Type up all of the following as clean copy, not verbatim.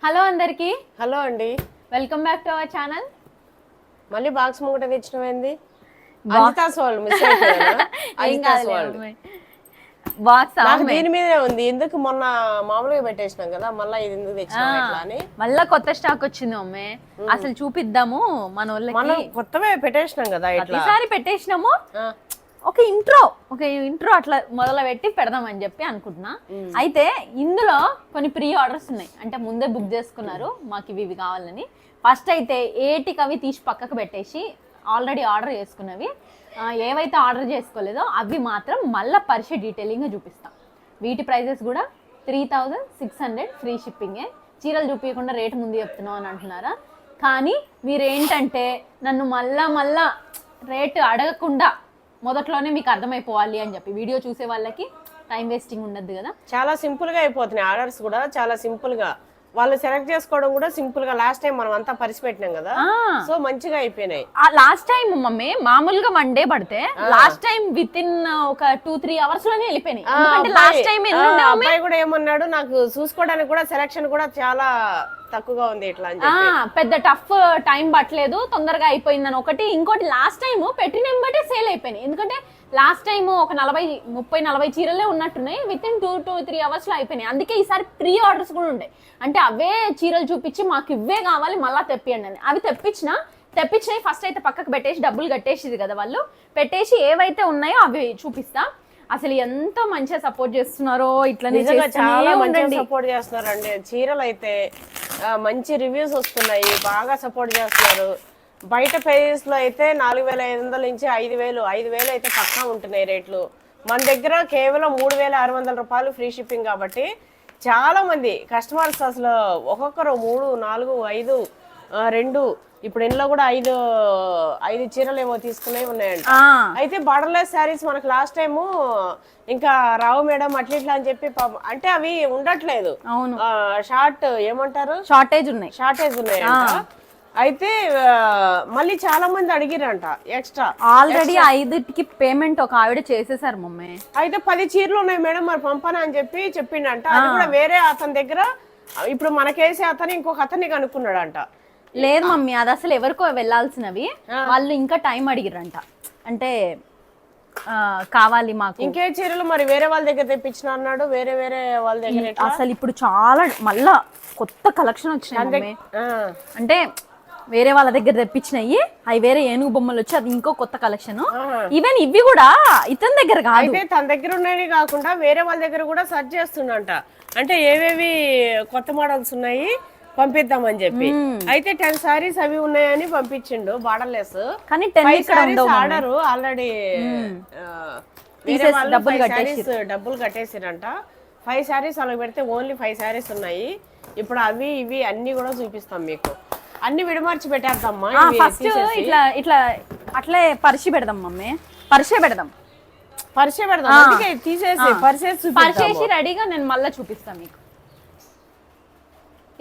Hello అందరికి. Hello అండి, welcome back to our channel. మళ్ళీ బాక్స్ ముంగట తెచ్చినవేంది? అజితాస్ వాళ్ళు మిస్ అయిపోయారా? అజితాస్ వాళ్ళు బాక్స్ నాకు దీని మీదే ఉంది. ఎందుకు మొన్న మామూలుగా పెట్టేసినాం కదా, మళ్ళీ ఇది ఎందుకు తెచ్చినాం ఇట్లా అని. మళ్ళా కొత్త స్టాక్ వచ్చింది మమ్మీ. అసలు చూపిద్దాము మన వాళ్ళకి. మనం కొత్తవే పెట్టేసినాం కదా, ఇట్లా ఈసారి పెట్టేసినాము. ఒక ఇంట్రో అట్లా మొదలు పెట్టి పెడదామని చెప్పి అనుకుంటున్నా. అయితే ఇందులో కొన్ని ప్రీ ఆర్డర్స్ ఉన్నాయి, అంటే ముందే బుక్ చేసుకున్నారు మాకు ఇవి కావాలని. ఫస్ట్ అయితే ఏటికి అవి తీసి పక్కకు పెట్టేసి ఆల్రెడీ ఆర్డర్ చేసుకున్నవి ఏవైతే ఆర్డర్ చేసుకోలేదో అవి మాత్రం మళ్ళీ పరిచయ డీటెయిలింగ్గా చూపిస్తాం. వీటి ప్రైజెస్ కూడా 3600 ఫ్రీ షిప్పింగే. చీరలు చూపించకుండా రేటు ముందు చెప్తున్నాం అని అంటున్నారా, కానీ మీరేంటంటే నన్ను మళ్ళా రేటు అడగకుండా మొదట్లోనే మీకు అర్థమైపోవాలి అని చెప్పి వీడియో చూసే వాళ్ళకి టైం వేస్టింగ్ ఉండద్దు కదా. చాలా సింపుల్ గా అయిపోతున్నాయి ఆర్డర్స్ కూడా. చాలా సింపుల్ గా వాళ్ళు సెలెక్ట్ చేసుకోవడం కూడా సింపుల్ గా. లాస్ట్ టైం మనం అంతా పరిచిపెట్టినాం కదా, సో మంచిగా అయిపోయినాయి. లాస్ట్ టైం మమ్మీ మామూలుగా 1 డే పడితే లాస్ట్ టైం విత్ ఇన్ ఒక 2-3 అవర్స్ లోనే వెళ్ళిపోయినాయి. లాస్ట్ టైం అబ్బాయి కూడా ఏమన్నాడు, నాకు చూసుకోవడానికి కూడా సెలక్షన్ కూడా చాలా తక్కువగా ఉంది ఇట్లా అని పెద్ద టఫ్ టైం పట్టలేదు, తొందరగా అయిపోయిందని ఒకటి. ఇంకోటి లాస్ట్ టైం పెట్టిన బట్టే సేల్ అయిపోయినాయి. ఎందుకంటే లాస్ట్ టైం ఒక 30-40 చీరలే ఉన్నట్టున్నాయి, విత్ ఇన్ 2-3 అవర్స్ లో అయిపోయినాయి. అందుకే ఈసారి ప్రీ ఆర్డర్స్ కూడా ఉండే, అంటే అవే చీరలు చూపించి మాకు ఇవే కావాలి మళ్ళా తెప్పియండి అని. అవి తెప్పించినవి ఫస్ట్ అయితే పక్కకు పెట్టేసి డబ్బులు కట్టేసిది కదా వాళ్ళు, పెట్టేసి ఏవైతే ఉన్నాయో అవి చూపిస్తా. అసలు ఎంతో మంచిగా సపోర్ట్ చేస్తున్నారో, ఇట్లనే చాలా మంచిగా సపోర్ట్ చేస్తున్నారండి. చీరలు అయితే మంచి రివ్యూస్ వస్తున్నాయి, బాగా సపోర్ట్ చేస్తున్నారు. బయట పేజెస్ లో అయితే 4500 నుంచి 5000 అయితే పక్కా ఉంటున్నాయి రేట్లు. మన దగ్గర కేవలం 3600 రూపాయలు ఫ్రీ షిప్పింగ్. కాబట్టి చాలా మంది కస్టమర్స్ అసలు ఒక్కొక్కరు 3, 4, 5, 2 ఇప్పుడు ఇంట్లో కూడా 5 చీరలు ఏమో తీసుకునే ఉన్నాయండి. అయితే బార్డర్లెస్ శారీస్ మనకు లాస్ట్ టైము ఇంకా రావు మేడం అట్లా ఇట్లా అని చెప్పి అంటే అవి ఉండట్లేదు. షార్ట్ ఏమంటారు, షార్టేజ్ ఉన్నాయంట. అయితే మళ్ళీ చాలా మంది అడిగిరంట ఎక్స్ట్రా. ఆల్రెడీ 5కి పేమెంట్ ఒక ఆవిడ చేసేసారు మమ్మీ. అయితే 10 చీరలు ఉన్నాయి మేడం మరి పంపనా అని చెప్పి చెప్పిండంట. అది కూడా వేరే అతని దగ్గర, ఇప్పుడు మనకేసే అతను ఇంకొక అతన్ని కనుక్కున్నాడంట. లేదు మమ్మీ, అది అసలు ఎవరికో వెళ్ళాల్సినవి, వాళ్ళు ఇంకా టైం అడిగిరంట. అంటే కావాలి మాకు ఇంకే చీరలు మరి వేరే వాళ్ళ దగ్గర తెప్పించిన అన్నాడు. వేరే వాళ్ళ దగ్గర అసలు ఇప్పుడు చాలా మళ్ళా కొత్త కలెక్షన్ వచ్చినాయి. అంటే వేరే వాళ్ళ దగ్గర తెప్పించినవి అవి వేరే ఏనుగు బొమ్మలు వచ్చి అది ఇంకో కొత్త కలెక్షన్. ఈవెన్ ఇవి కూడా ఇతని దగ్గర కాదు, అయితే తన దగ్గర ఉన్నాయి కాకుండా వేరే వాళ్ళ దగ్గర కూడా సెర్చ్ చేస్తుండంట. అంటే ఏవేవి కొత్త మోడల్స్ ఉన్నాయి పంపిద్దామని చెప్పి. అయితే 10 సారీస్ అవి ఉన్నాయని పంపించిండు బార్డర్లెస్. కానీ ఆర్డర్ ఆల్రెడీ డబ్బులు కట్టేసిరంట. 5 సారీస్ అలా పెడితే ఓన్లీ 5 సారీస్ ఉన్నాయి. ఇప్పుడు అవి ఇవి అన్ని కూడా చూపిస్తాం మీకు. అన్ని విడమర్చి పెట్టేద్దామ్మా. ఫస్ట్ ఇట్లా అట్లే పరిచి పెడదాం మమ్మీ, పరిచే పెడదాం. తీసేసి పరిచేసి రెడీగా నేను మళ్ళీ చూపిస్తాను మీకు.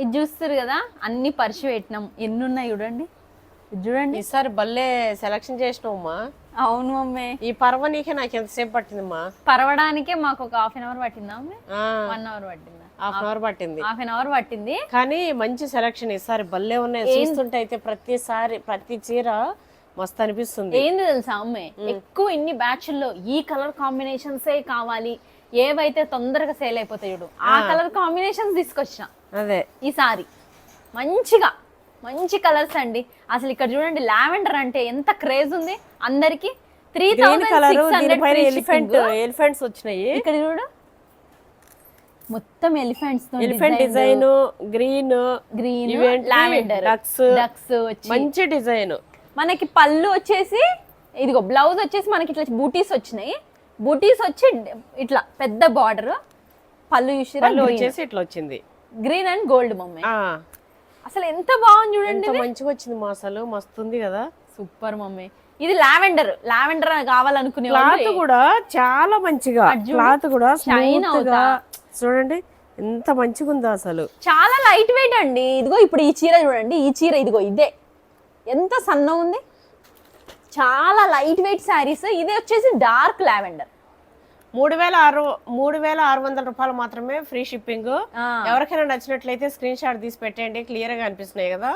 ఇది చూస్తారు కదా, అన్ని పరిచి పెట్టినాం. ఎన్ని ఉన్నాయి చూడండి, చూడండి. ఈసారి భలే సెలక్షన్ చేసినావమ్మా. అవును మమ్మీ, ఈ పర్వనీకే నాకు ఎంతసేపు పట్టిందమ్మా. పరవడానికే మాకు ఒక 1/2 అవర్ పట్టిందా మమ్మీ? 1 అవర్ పట్టిందా? 1/2 అవర్ పట్టింది. 1/2 అవర్ పట్టింది. కానీ మంచి సెలక్షన్ ఈసారి భలే ఉన్నాయి. చూస్తుంటే అయితే ప్రతి చీర మస్తు అనిపిస్తుంది. ఏంది తెలుసా అమ్మే, ఎక్కువ ఇన్ని బ్యాచ్ల్లో ఈ కలర్ కాంబినేషన్సే కావాలి, ఏవైతే తొందరగా సేల్ అయిపోతాయి చూడు ఆ కలర్ కాంబినేషన్స్ తీసుకొచ్చిన. అదే ఈసారి మంచి కలర్స్ అండి. అసలు ఇక్కడ చూడండి, లావెండర్ అంటే ఎంత క్రేజ్ ఉంది అందరికి. 3600 ఎలిఫెంట్స్ వచ్చినాయి. ఇక్కడ చూడు, మొత్తం elephants, elephant design, green lavender, ducks మంచి డిజైన్. మనకి పళ్ళు వచ్చేసి ఇదిగో, బ్లౌజ్ వచ్చేసి మనకి ఇట్లా బూటీస్ వచ్చినాయి. బూటీస్ వచ్చి ఇట్లా పెద్ద బార్డర్, పళ్ళు వచ్చేసి ఇట్లా వచ్చింది, గ్రీన్ అండ్ గోల్డ్ మమ్మీ. అసలు ఎంత బాగుంది చూడండి, మంచిగా వచ్చింది మా. అసలు మస్తుంది కదా, సూపర్ మమ్మీ. ఇది లావెండర్ కావాలనుకునే క్లాత్ కూడా చాలా మంచిగా, క్లాత్ కూడా చూడండి ఎంత మంచిగా ఉందో. అసలు చాలా లైట్ వెయిట్ అండి. ఇదిగో ఇప్పుడు ఈ చీర చూడండి, ఈ చీర ఇదిగో ఇదే ఎంత సన్న ఉంది. చాలా లైట్ వెయిట్ శారీస్. ఇది వచ్చేసి డార్క్ లావెండర్. 3,600 రూపాయలు మాత్రమే ఫ్రీ షిప్పింగ్. ఎవరికైనా నచ్చినట్లయితే స్క్రీన్ షాట్ తీసి పెట్టండి, క్లియర్ గా అనిపిస్తున్నాయి కదా.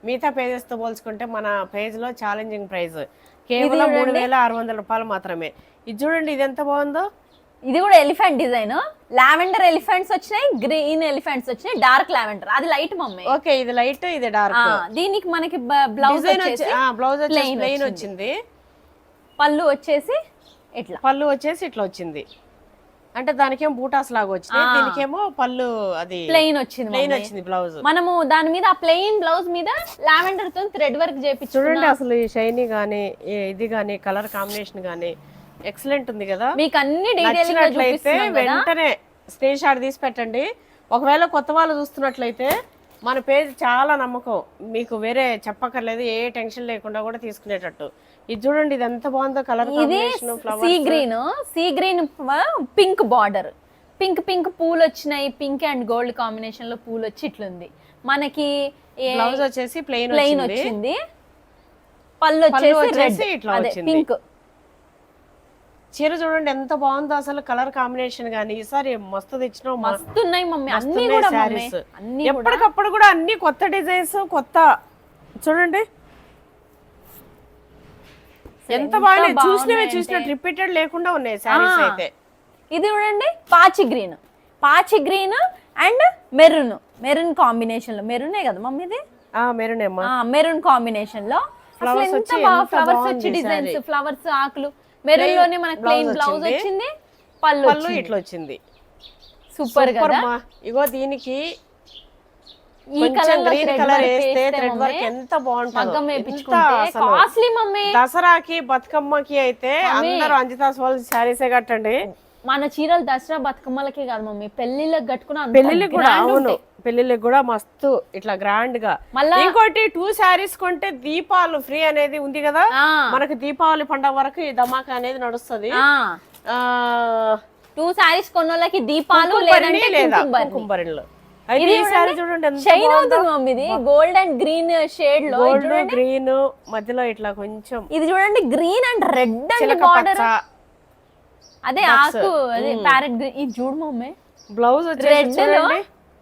మిగతా పేజెస్ తో పోల్చుకుంటే మన పేజ్ లో ఛాలెంజింగ్ ప్రైస్ కేవలం 3,600 రూపాయలు మాత్రమే. ఇది చూడండి, ఇది ఎంత బాగుందో. ఇది కూడా ఎలిఫెంట్ డిజైన్, లావెండర్ ఎలిఫెంట్స్ వచ్చినాయి, గ్రీన్ ఎలిఫెంట్స్ వచ్చినాయి, డార్క్ లావెండర్. అది లైట్ మమ్మీ. ఓకే, ఇది లైట్, ఇది డార్క్. దీనికి మనకి బ్లౌజ్ బ్లౌజ్ ప్లెయిన్ వచ్చింది. పళ్ళు వచ్చేసి ఇట్లా వచ్చింది. అంటే దానికేమో బూటాస్ లాగా వచ్చింది, దీనికేమో పళ్ళు అది ప్లెయిన్ వచ్చింది బ్లౌజ్. మనము దాని మీద ఆ ప్లెయిన్ బ్లౌజ్ మీద లావెండర్ తో థ్రెడ్ వర్క్ చేపించు. చూడండి అసలు ఈ షైనీ గానీ ఇది గానీ కలర్ కాంబినేషన్ గానీ ఎక్సలెంట్ ఉంది కదా. మీకు అన్ని నచ్చినట్లయితే వెంటనే స్క్రీన్ షాట్ తీసి పెట్టండి. ఒకవేళ కొత్త వాళ్ళు చూస్తున్నట్లయితే మన పేజ్ చాలా నమ్మకం, మీకు వేరే చెప్పక్కర్లేదు, ఏ టెన్షన్ లేకుండా కూడా తీసుకునేటట్టు. ఇది చూడండి, ఇది ఎంత బాగుందో colour combination. Sea green pink border, pink పూలు వచ్చినాయి, పింక్ అండ్ గోల్డ్ కాంబినేషన్ లో పూలు వచ్చి ఇట్లుంది. మనకి బ్లౌజ్ వచ్చేసి ప్లెయిన్ వచ్చింది, పళ్ళు వచ్చేసి ఇట్లా వచ్చింది. పింక్. చీర చూడండి ఎంత బాగుందో అసలు, కలర్ కాంబినేషన్ గానీ. ఈసారి మస్తు తెచ్చినావు, మస్తున్నాయి మమ్మీ అన్ని కూడా సారీస్. ఎప్పటికప్పుడు కూడా అన్ని కొత్త డిజైన్స్, కొత్త చూడండి ఎంత బాగా చూసినట్టు రిపీటెడ్ లేకుండా ఉన్నాయి సారీస్ అయితే. ఇది చూడండి, పాచి గ్రీన్ అండ్ మెరూన్ కాంబినేషన్ లో. మెరూనే కదా మమ్మీ ఇది? మెరూన్ కాంబినేషన్ లో ఫ్లవర్స్ వచ్చి డిజైన్స్, ఫ్లవర్స్ ఆకులు. మెరూన్ లోనే మనకి ప్లెయిన్ బ్లౌజ్ వచ్చింది, పళ్ళు ఇట్లా వచ్చింది. సూపర్ కదా. ఇగో దీనికి గ్రీన్ కలర్ వేస్తే థ్రెడ్ వర్క్ ఎంత బాగుంటుందో. Costly mummy. దసరాకి బతుకమ్మకి అయితే అందరూ అంజితా సోల్స్ శారీసే కట్టండి. మన చీరలు దసరా బతుకమ్మలకే కాదు మమ్మీ, పెళ్లిళ్ళకి కట్టుకున్న పెళ్లిళ్ళకి కూడా. అవును, పెళ్లిళ్ళకి కూడా మస్తు ఇట్లా గ్రాండ్ గా. ఇంకోటి 2 శారీస్ కొంటే దీపాలు ఫ్రీ అనేది ఉంది కదా. మనకి దీపావళి పండుగ వరకు ఈ ధమాకా అనేది నడుస్తుంది. 2 శారీస్ కొన్నోళ్ళకి దీపాలు కుంకుమరిళ్ళు. షైన్ అవుతుంది మమ్మీ. ఇది గోల్డ్ అండ్ గ్రీన్ షేడ్ లో, గ్రీన్ మధ్యలో ఇట్లా కొంచెం. ఇది చూడండి, green and red and border. అదే ఆకు, అదే ప్యారెట్ గ్రీన్. ఇది చూడు మమ్మీ, బ్లౌజ్ వచ్చేసి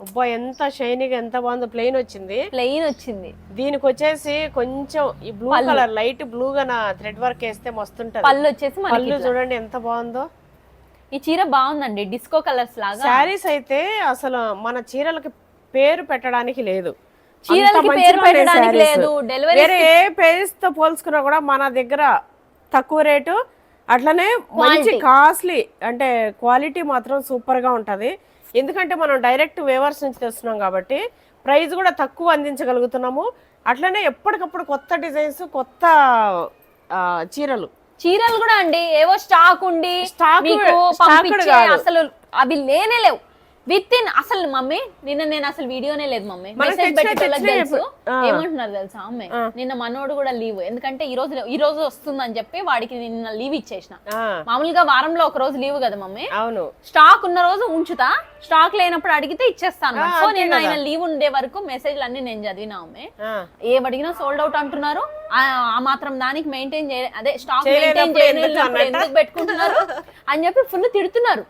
అబ్బా ఎంత షైనీగా ఎంత బాగుందో. ప్లెయిన్ వచ్చింది. దీనికి వచ్చేసి కొంచెం ఈ బ్లూ కలర్, లైట్ బ్లూ గా థ్రెడ్ వర్క్ వేస్తే మస్తుంటది. పళ్ళు చూడండి ఎంత బాగుందో. ఈ చీర బాగుందండి, డిస్కో కలర్స్ లాగా. శారీస్ అయితే అసలు మన చీరలకి పేరు పెట్టడానికి లేదు, వేరే ఏ పేజ్ తో పోల్చుకున్నా కూడా మన దగ్గర తక్కువ రేటు, అట్లనే మంచి కాస్ట్లీ, అంటే క్వాలిటీ మాత్రం సూపర్ గా ఉంటది. ఎందుకంటే మనం డైరెక్ట్ వేవర్స్ నుంచి తెస్తున్నాం కాబట్టి ప్రైస్ కూడా తక్కువ అందించగలుగుతున్నాము. అట్లనే ఎప్పటికప్పుడు కొత్త డిజైన్స్, కొత్త చీరలు కూడా అండి. ఏవో స్టాక్ ఉండి అసలు అవి లేనే లేవు. విత్ ఇన్ అసలు మమ్మీ నేను అసలు వీడియోనే లేదు మమ్మీ. మెసేజ్ తెలుసు ఏమంటున్నారు తెలుసా మమ్మీ, నిన్న మనోడు కూడా లీవ్, ఎందుకంటే ఈ రోజు వస్తుందని చెప్పి వాడికి నిన్న లీవ్ ఇచ్చేసిన. మామూలుగా వారంలో ఒక రోజు లీవ్ కదా మమ్మీ. అవును, స్టాక్ ఉన్న రోజు ఉంచుతా, స్టాక్ లేనప్పుడు అడిగితే ఇచ్చేస్తాను. సో నేను ఆయన లీవ్ ఉండే వరకు మెసేజ్లు అన్ని నేను చదివినా మమ్మీ. ఏమడిగినా సోల్డ్ అవుట్ అంటున్నారు. ఆ మాత్రం దానికి మెయింటైన్ అదే స్టాక్ మెయింటైన్ చేయలేనప్పుడు ఎందుకు పెట్టుకుంటున్నారు అని చెప్పి ఫుల్ తిడుతున్నారు.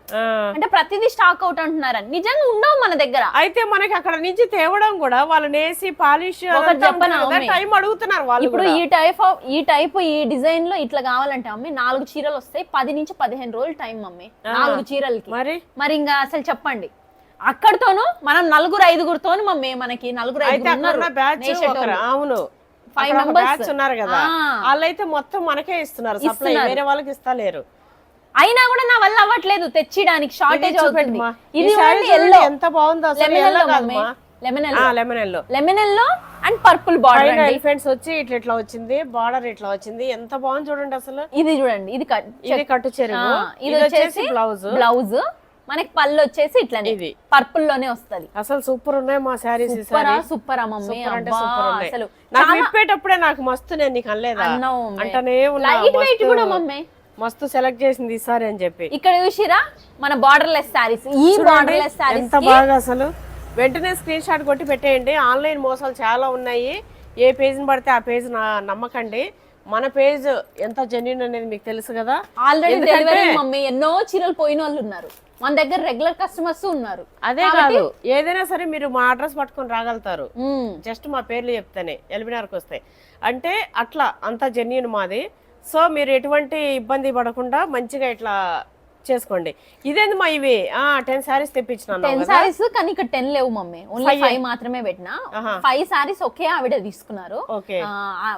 అంటే ప్రతిదీ స్టాక్ అవుట్ అంటున్నారు. నిజంగా ఉండవు మన దగ్గర. అయితే మనకి అక్కడ నుంచి తేవడం కూడా వాళ్ళు నేసి పాలిష్ టైం అడుగుతున్నారు వాళ్ళు. ఇప్పుడు ఈ డిజైన్ లో ఇట్లా కావాలంటే మమ్మీ 4 చీరలు వస్తాయి, 10 నుంచి 15 రోజులు టైం మమ్మీ 4 చీరలకి. మరి ఇంకా అసలు చెప్పండి, అక్కడితోను మనం 4-5 మమ్మీ, మనకి 4-5 అవును 5 మెంబర్స్ ఉన్నారు కదా, వాళ్ళైతే మొత్తం మనకే ఇస్తున్నారు సప్లై, వేరే వాళ్ళకి ఇస్తలేరు. అయినా కూడా నా వల్ల అవ్వట్లేదు తెచ్చిడానికి, షార్టేజ్ అవుతుంది. ఇది ఎంత బాగుందో lemon yellow and purple border elephants వచ్చి ఇట్లా వచ్చింది, బార్డర్ ఇట్లా వచ్చింది. ఎంత బాగుంది చూడండి అసలు. ఇది చూడండి, ఇది కట్టు చెరువు. ఇది వచ్చేసి బ్లౌజ్. మనకి పళ్ళు వచ్చేసి ఇట్లా ఇది పర్పుల్ లోనే వస్తది. అసలు సూపర్ ఉన్నాయి మా శారీస్. సూపర్ మమ్మీ, అసలు నాకు విప్పేటప్పుడే నాకు మస్తు, నేను నీకు అనలేదా అంటనే మమ్మీ, మస్తు సెలెక్ట్ చేసింది ఈసారి అని చెప్పి. ఇక్కడ చూసిరా మన బార్డర్ లెస్ శారీస్. ఈ బార్డర్ లెస్ శారీస్ ఎంత బాగా అసలు. వెంటనే స్క్రీన్ షాట్ కొట్టి పెట్టేయండి. ఆన్లైన్ మోసాలు చాలా ఉన్నాయి, ఏ పేజ్ని పడితే ఆ పేజ్ నమ్మకండి. మన పేజ్ ఎంత జెన్యున్ అనేది మీకు తెలుసు కదా. ఆల్రెడీ డెలివరీ మమ్మీ ఎన్నో చీరలు పోయిన వాళ్ళు ఉన్నారు, మన దగ్గర రెగ్యులర్ కస్టమర్స్ ఉన్నారు. అదే కాదు, ఏదైనా సరే మీరు మా అడ్రస్ పట్టుకొని రాగలుగుతారు, జస్ట్ మా పేర్లు చెప్తేనే ఎల్బినార్కి వస్తాయి అంటే. అట్లా అంత జెన్యున్ మాది. సో మీరు ఎటువంటి ఇబ్బంది పడకుండా మంచిగా ఇట్లా చేసుకోండి. ఇదేంది మా ఇవి 10 సారీస్ తెప్పించినాను. 10 సారీస్ కానీ ఇక్కడ 10 లేవు మమ్మీ, ఓన్లీ 5 మాత్రమే పెట్టినా. 5 సారీస్ ఒకే ఆవిడ తీసుకున్నారు.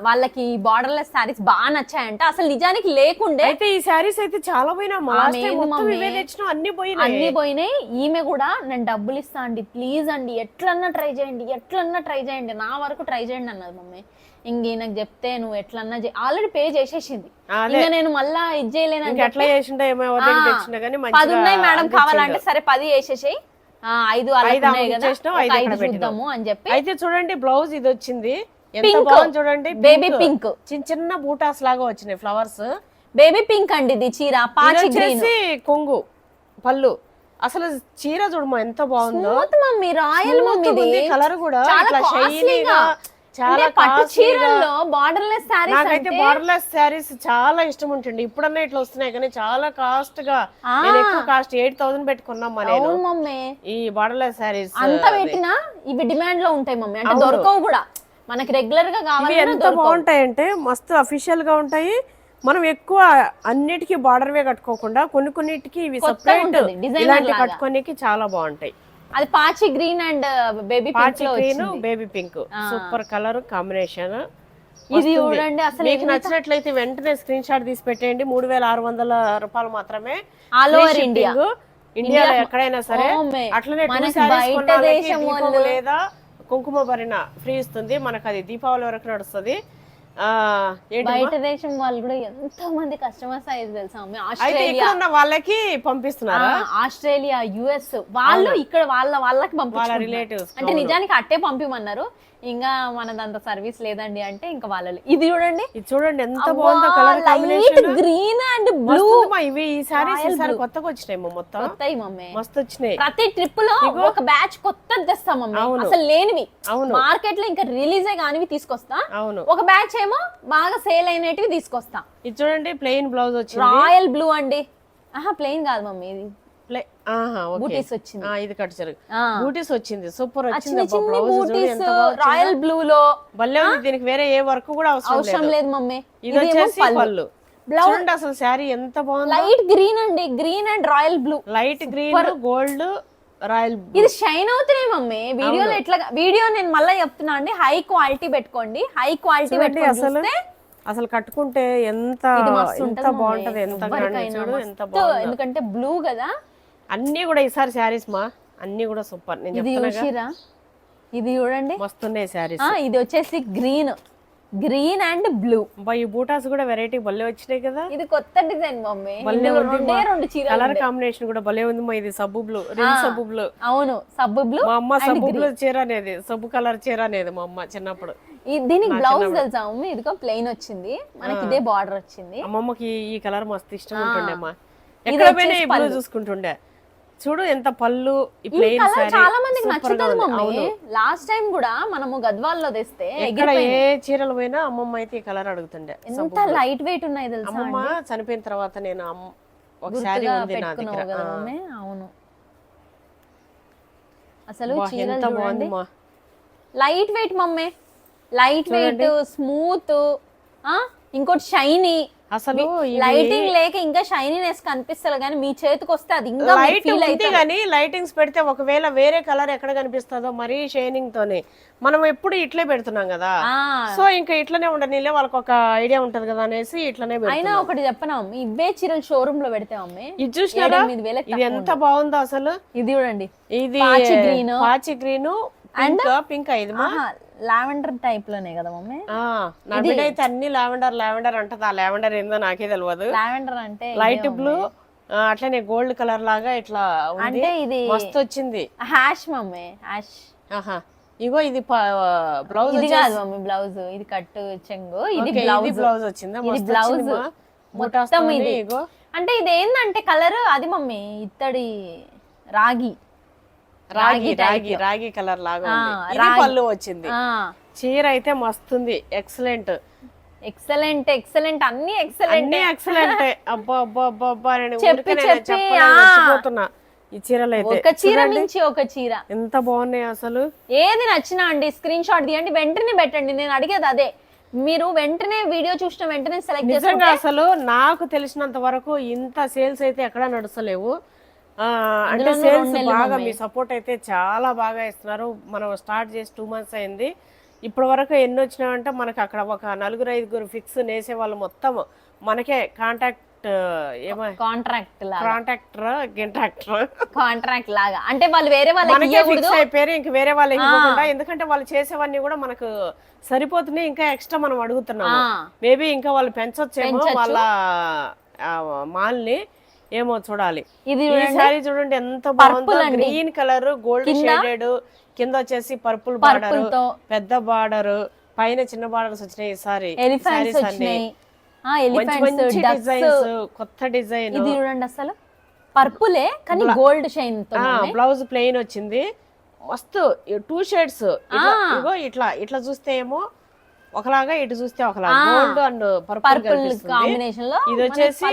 వాళ్ళకి బార్డర్లెస్ సారీస్ బాగా నచ్చాయంట, అసలు నిజానికి లేకుండే. అయితే ఈ సారీస్ అయితే చాలా పోయినా, అన్ని పోయినాయి. ఈమె కూడా నేను డబ్బులు ఇస్తా అండి, ప్లీజ్ అండి, ఎట్లన్నా ట్రై చేయండి, నా వరకు ట్రై చేయండి అన్నది మమ్మీ. ఇంక నాకు చెప్తే నువ్వు ఎట్లన్నా ఆల్రెడీ పే చేసేసింది, ఇంకా నేను మళ్ళా ఇది చేయలేను. 10 ఉన్నాయి మేడం కావాలంటే, సరే 10 వేసేసాయి, 5 చూద్దాము అని చెప్పి. అయితే చూడండి బ్లౌజ్ ఇది వచ్చింది, ఎంత బాగుంది చూడండి, బేబీ పింక్, చిన్న చిన్న బూటాస్ లాగా వచ్చినాయి ఫ్లవర్స్. బేబీ పింక్ అండి ఇది చీర. పాచి గ్రీన్ కొంగు పళ్ళు, అసలు చీర చూడమా ఎంత బాగుందో మమ్మీ. రాయల్ మమ్మీ, కలర్ కూడా షైనీగా, చాలా పట్టు చీరల్లో బార్డర్లెస్ సారీస్. నాకైతే బార్డర్లెస్ సారీస్ చాలా ఇష్టం ఉంటుంది. ఇప్పుడన్నా ఇట్లా వస్తున్నాయి కానీ చాలా కాస్ట్ గా, నేను ఎక్కువ కాస్ట్ 8,000 పెట్టుకున్నామ్మా నేను మమ్మీ. ఈ బార్డర్లెస్ సారీస్ అంత పెట్టినా ఇవి డిమాండ్ లో ఉంటాయి మమ్మీ, అంటే దొరకవు కూడా మనకి రెగ్యులర్ గా కావాలి. ఎంత బాగుంటాయంటే మస్తు అఫీషియల్ గా ఉంటాయి. మనం ఎక్కువ అన్నిటికీ బార్డర్ వే కట్టుకోకుండా కొన్నిటికి ఇవి సెపరేట్ ఇలాంటి కట్టుకోనికి చాలా బాగుంటాయి. అది పాచి green and baby pink, baby pink super colour combination. ఇది చూడండి, అసలు మీకు నచ్చినట్లయితే వెంటనే స్క్రీన్ షాట్ తీసి పెట్టేయండి. 3,600 రూపాయలు మాత్రమే, ఆల్ ఓవర్ ఇండియా. ఇండియాలో ఎక్కడైనా సరే. అట్లనే లేదా కుంకుమ భరిణ ఫ్రీ ఇస్తుంది మనకు, అది దీపావళి వరకు నడుస్తుంది. బయట దేశం వాళ్ళు కూడా ఎంతో మంది కస్టమర్స్ అయ్యేది తెలుసా మమ్మీ. ఆస్ట్రేలియా వాళ్ళకి పంపిస్తున్నారా, ఆస్ట్రేలియా, యుఎస్ వాళ్ళు ఇక్కడ వాళ్ళకి పంపిస్తున్నారు రిలేటివ్స్. అంటే నిజానికి అట్టే పంపిమన్నారు, ఇంకా మనదంత సర్వీస్ లేదండి అంటే ఇంకా వాళ్ళు. ఇది చూడండి, ఇది చూడండి ఎంత బాగుందో colour combination, green and blue. ఇవి ఈ సారీస్ ఈసారి కొత్తగా వచ్చినాయి మొత్తం, కొత్తయి మమ్మీ, మస్తు వచ్చినాయి. ప్రతి ట్రిప్ లో ఒక బ్యాచ్ కొత్తది తెస్తాం మమ్మీ, అసలు లేనివి మార్కెట్ లో ఇంకా రిలీజ్ కానివి తీసుకొస్తా. ఒక బ్యాచ్ ఏమో బాగా సేల్ అయినవి తీసుకొస్తా. ఇది చూడండి ప్లెయిన్ బ్లౌజ్ వచ్చింది, రాయల్ బ్లూ అండి. ప్లెయిన్ కాదు మమ్మీ, ఇది బూటీస్ వచ్చింది. ఇది కట్ జరుగు బూటీస్ వచ్చింది, సూపర్ వచ్చింది. రాయల్ బ్లూ లో భలే ఉంది. దీనికి వేరే ఏ వర్క్ కూడా అవసరం లేదు మమ్మీ. ఇది వచ్చేసి పళ్ళు. చూడండి అసలు శారీ ఎంత బాగుంది. లైట్ గ్రీన్ అండి, green and royal blue, light green gold royal. ఇది షైన్ అవుతున్నాయి మమ్మీ వీడియోలో. ఎట్లా వీడియో నేను మళ్ళీ చెప్తున్నా అండి, హై క్వాలిటీ పెట్టుకోండి, హై క్వాలిటీ పెట్టుకోండి. అసలు కట్టుకుంటే ఎంత బాగుంటది, ఎంత బాగుంది. ఎందుకంటే బ్లూ కదా. అన్ని కూడా ఈసారి శారీస్ మా అన్ని కూడా సూపర్. నేను చెప్తున్నా, ఇది చూడండి మస్తున్నాయి శారీస్. ఇది వచ్చేసి గ్రీన్ అండ్ బ్లూ. ఈ బూటాస్ కూడా వెరైటీ భలే వచ్చినాయి కదా. ఇది కొత్త డిజైన్ మమ్మీ, కలర్ కాంబినేషన్ కూడా భలే ఉంది మా. ఇది సబ్బు బ్లూ, సబ్బు బ్లూ. అవును సబ్బు బ్లూ. మా అమ్మ సబ్బు బ్లూ చీర అనేది, సబ్బు కలర్ చీర అనేది మా అమ్మ చిన్నప్పుడు. దీనికి బ్లౌజ్ తెలుసా మమ్మీ, ఇదిగో ప్లెయిన్ వచ్చింది మనకి, ఇదే బార్డర్ వచ్చింది. అమ్మమ్మకి ఈ కలర్ మస్తు ఇష్టం ఉంటుండే అమ్మా, ఎక్కడ పోయినా ఈ బ్లూ చూసుకుంటుండే. చూడు ఎంత పళ్ళు, చాలా మందికి నచ్చుతుంది మమ్మీ. లాస్ట్ టైం కూడా మనము గద్వాల్లో తెస్తే ఇక్కడ ఏ చీరలు పోయినా అమ్మమ్మ అయితే ఈ కలర్ అడుగుతుండే. ఎంత లైట్ వెయిట్ ఉన్నాయి తెలుసా. అమ్మమ్మ చనిపోయిన తర్వాత నేను ఒక శారీ ఉంది నా దగ్గర. అవును అసలు చీరలు చూడండి, light weight mummy, light weight, smooth, ఇంకోటి షైనీ. అసలు లైటింగ్ లేక ఇంకా షైనీనెస్ కనిపిస్తలే, కానీ మీ చేతికి వస్తే అది ఇంకా ఫీల్ అయితే. కానీ లైటింగ్స్ పెడితే ఒకవేళ వేరే కలర్ ఎక్కడ కనిపిస్తుందో మరీ షైనింగ్ తోనే. మనం ఎప్పుడు ఇట్లే పెడుతున్నాం కదా, సో ఇంకా ఇట్లనే ఉండనిలే, వాళ్ళకి ఒక ఐడియా ఉంటది కదా అనేసి ఇట్లనే. అయినా ఒకటి చెప్పనా, ఇవే చీరలు షోరూమ్ లో పెడితే మమ్మీ, ఇది చూసినారా ఇది ఎంత బాగుందో అసలు. ఇది చూడండి, ఇది పాచి గ్రీన్ అండ్ పింక్. ఇది లావెండర్ టైప్ లోనే కదా మమ్మీ. నా బిడ్డ అయితే అన్ని లావెండర్ అంటది. ఆ లావెండర్ ఏందో నాకే తెలియదు. లావెండర్ అంటే లైట్ బ్లూ, అట్లనే గోల్డ్ కలర్ లాగా ఇట్లా అంటే ఇది మస్తు వచ్చింది. Hash mummy, hash. ఇగో ఇది బ్లౌజ్. ఇది కాదు మమ్మీ బ్లౌజ్, ఇది కట్టు చెంగు. ఇది బ్లౌజ్ వచ్చిందా, ఇది బ్లౌజ్ మొత్తం. ఇది అంటే ఇది ఏంటంటే కలర్ అది మమ్మీ, ఇత్తడి రాగి రాగి కలర్ లాగా పళ్ళు వచ్చింది. చీర అయితే మస్తుంది, ఎక్సలెంట్. ఎక్సలెంట్ ఎక్సలెంట్ అన్ని ఎక్సలెంట్ అన్ని ఎక్సలెంట్. అబ్బా అబ్బా అబ్బా అబ్బా నేను చెప్పి ఊరికే చెప్పి, చెప్పలేను, మర్చిపోతున్నా. ఈ చీరలు అయితే ఒక చీర మించి ఒక చీర. ఎంత బాగున్నాయి అసలు. ఏది నచ్చినా అండి స్క్రీన్ షాట్ తీయండి, వెంటనే పెట్టండి. నేను అడిగేది అదే, మీరు వెంటనే వీడియో చూసిన వెంటనే సెలెక్ట్ నిజంగా అసలు నాకు తెలిసినంత వరకు ఇంత సేల్స్ అయితే ఎక్కడా నడుస్తలేవు. అంటే సేల్స్ బాగా మీ సపోర్ట్ అయితే చాలా బాగా ఇస్తున్నారు. మనం స్టార్ట్ చేసి 2 months అయింది. ఇప్పటి వరకు ఎన్ని వచ్చినాయంటే మనకు అక్కడ ఒక 4-5 ఫిక్స్ నేసే వాళ్ళు మొత్తం మనకే కాంటాక్ట్ కాంట్రాక్ట్ లాగా, అంటే వాళ్ళు వేరే మనకే ఫిక్స్ అయిపోయారు. ఇంక వేరే వాళ్ళకి ఇవ్వకుండా, ఎందుకంటే వాళ్ళు చేసేవన్నీ కూడా మనకు సరిపోతున్నాయి. ఇంకా ఎక్స్ట్రా మనం అడుగుతున్నాము. మేబీ ఇంకా వాళ్ళు పెంచొచ్చేమో వాళ్ళ మాల్ని, ఏమో చూడాలి. ఇది ఈ సారీ చూడండి ఎంత బాగుందో, గ్రీన్ కలర్ గోల్డ్ షేడెడ్, కింద వచ్చేసి పర్పుల్ బార్డర్, పెద్ద బార్డర్, పైన చిన్న బార్డర్స్ వచ్చినాయి. ఈసారి మంచి డిజైన్స్, కొత్త డిజైన్. ఇది చూడండి అసలు పర్పులే కానీ గోల్డ్ షైన్ తో. బ్లౌజ్ ప్లెయిన్ వచ్చింది, మస్తు 2 షేడ్స్. ఇగో ఇట్లా ఇట్లా చూస్తే ఏమో ఒకలాగా, ఇటు చూస్తే ఒకలాగా, గోల్డ్ అండ్ పర్పుల్ కాంబినేషన్ లో. ఇది వచ్చేసి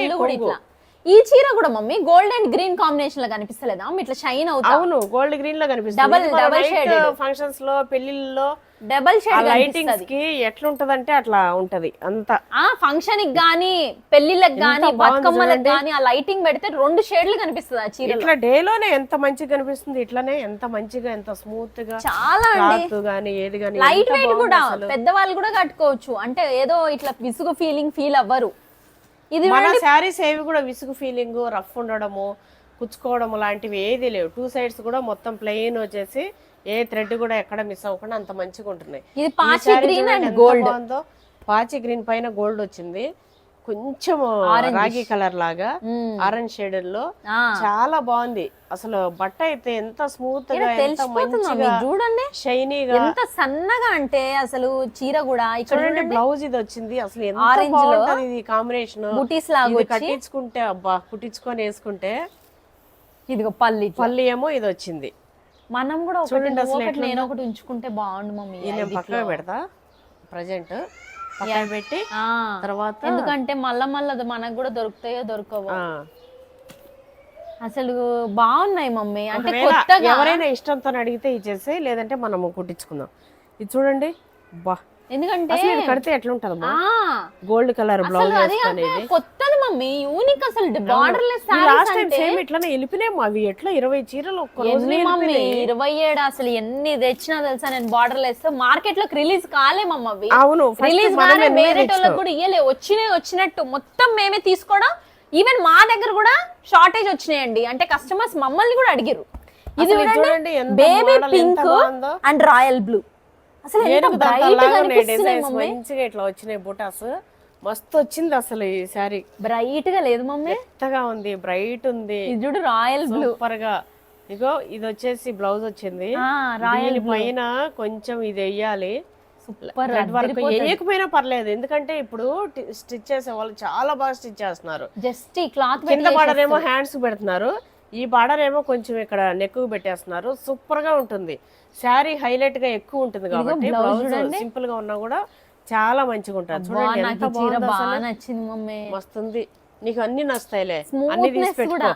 ఈ చీర కూడా mummy gold and green combination లో కనిపిస్తలేదా ఇట్లా షైన్ అవుతా? అవును, గోల్డ్ గ్రీన్ లో కనిపిస్తుంది. డబల్ షేడ్ ఫంక్షన్స్ లో, పెళ్లిళ్ళలో డబల్ షేడ్ లైటింగ్స్ కి ఎట్లుంటదంటే అట్లా ఉంటది అంతా. ఫంక్షన్ కి గానీ, పెళ్లిళ్ళకి గానీ, బతుకమ్మలకు గానీ ఆ లైటింగ్ పెడితే 2 షేడ్లు కనిపిస్తుంది ఆ చీర. ఇట్లా డే లోనే ఎంత మంచిగా కనిపిస్తుంది, ఇట్లానే ఎంత మంచిగా, ఎంత స్మూత్ గా, చాలా గానీ ఏది గానీ లైట్ వెయిట్ కూడా, పెద్దవాళ్ళు కూడా కట్టుకోవచ్చు. అంటే ఏదో ఇట్లా విసుగు ఫీల్ అవ్వరు. ఇది మన శారీస్ ఏవి కూడా విసుగు ఫీలింగ్, రఫ్ ఉండడము, కుచ్చుకోవడం లాంటివి ఏది లేవు. 2 sides కూడా మొత్తం ప్లెయిన్ వచ్చేసి ఏ థ్రెడ్ కూడా ఎక్కడ మిస్ అవ్వకుండా అంత మంచిగా ఉంటున్నాయి. ఇది పాచి గ్రీన్ అండ్ గోల్డ్, పాచి గ్రీన్ పైన గోల్డ్ వచ్చింది, కొంచెం రాగి కలర్ లాగా ఆరెంజ్ షేడ్ లో చాలా బాగుంది. అసలు బట్ట అయితే ఎంత స్మూత్ గా, ఎంత మంచిగా చూడండి, షైనీగా, ఎంత సన్నగా. అంటే అసలు చీర కూడా ఇక్కడ బ్లౌజ్ ఇది వచ్చింది. అసలు ఎంత బాగుంటది ఇది కాంబినేషన్. బుటీస్ లాగా కట్టించుకుంటే, అబ్బా కుట్టించుకొని వేసుకుంటే. ఇదిగో పల్లి ఏమో ఇది వచ్చింది. మనం కూడా చూడండి అసలు నేను ఒకటి ఉంచుకుంటే బాగుండు మమ్మీ. నేను పక్కన పెడతా ప్రజెంట్, పక్కన పెట్టి తర్వాత, ఎందుకంటే మళ్ళా మనకు కూడా దొరుకుతాయో దొరకవో. అసలు బాగున్నాయి మమ్మీ. అంటే కొత్తగా ఎవరైనా ఇష్టంతో అడిగితే ఇచ్చేసి, లేదంటే మనము కుట్టించుకుందాం. ఇది చూడండి, బా, ఎందుకంటే కడితే ఎట్లుంటదమ్మా, గోల్డ్ కలర్ బ్లౌజ్ కొత్తది మమ్మీ, యూనిక్. అసలు బార్డర్లెస్ లాస్ట్ టైం సేమ్ ఇట్లానే వెళ్ళిపోయినాము. అవి ఎట్లా 20 చీరలు ఒక్క రోజు మమ్మీ, 27 అసలు ఎన్ని తెచ్చినా తెలుసా నేను బార్డర్లెస్. మార్కెట్ లోకి రిలీజ్ కాలేమమ్మ అవి. అవును, రిలీజ్ వేరే వాళ్ళకి కూడా ఇయ్యలే, వచ్చినట్టు మొత్తం మేమే తీసుకోవడం. ఈవెన్ మా దగ్గర కూడా షార్టేజ్ వచ్చినాయండి. అంటే కస్టమర్స్ మమ్మల్ని కూడా అడిగారు. ఇది చూడండి, baby pink and royal blue. అసలు మంచిగా ఇట్లా వచ్చినాయి బుటాస్, మస్తు వచ్చింది అసలు. ఈ సారీ బ్రైట్ గా లేదు మమ్మీ, మెత్తగా ఉంది, బ్రైట్ ఉంది. ఇది చూడు రాయల్ బ్లూ సూపర్ గా. ఇగో ఇది వచ్చేసి బ్లౌజ్ వచ్చింది, దీని పైన కొంచెం ఇది వెయ్యాలి. వేయకపోయినా పర్లేదు, ఎందుకంటే ఇప్పుడు స్టిచ్ చేసే వాళ్ళు చాలా బాగా స్టిచ్ చేస్తున్నారు. జస్ట్ క్లాత్ కింద బార్డర్ ఏమో హ్యాండ్స్ పెడుతున్నారు, ఈ బార్డర్ ఏమో కొంచెం ఇక్కడ నెక్ పెట్టేస్తున్నారు. సూపర్ గా ఉంటుంది. శారీ హైలైట్ గా ఎక్కువ ఉంటుంది కాబట్టి బ్లౌజ్ సింపుల్ గా ఉన్నా కూడా చాలా మంచిగా ఉంటుంది. చూడండి ఎంత బాగుంది, మస్తుంది. నీకు అన్ని నచ్చుతాయిలే, అన్ని తీసి పెట్టుకో.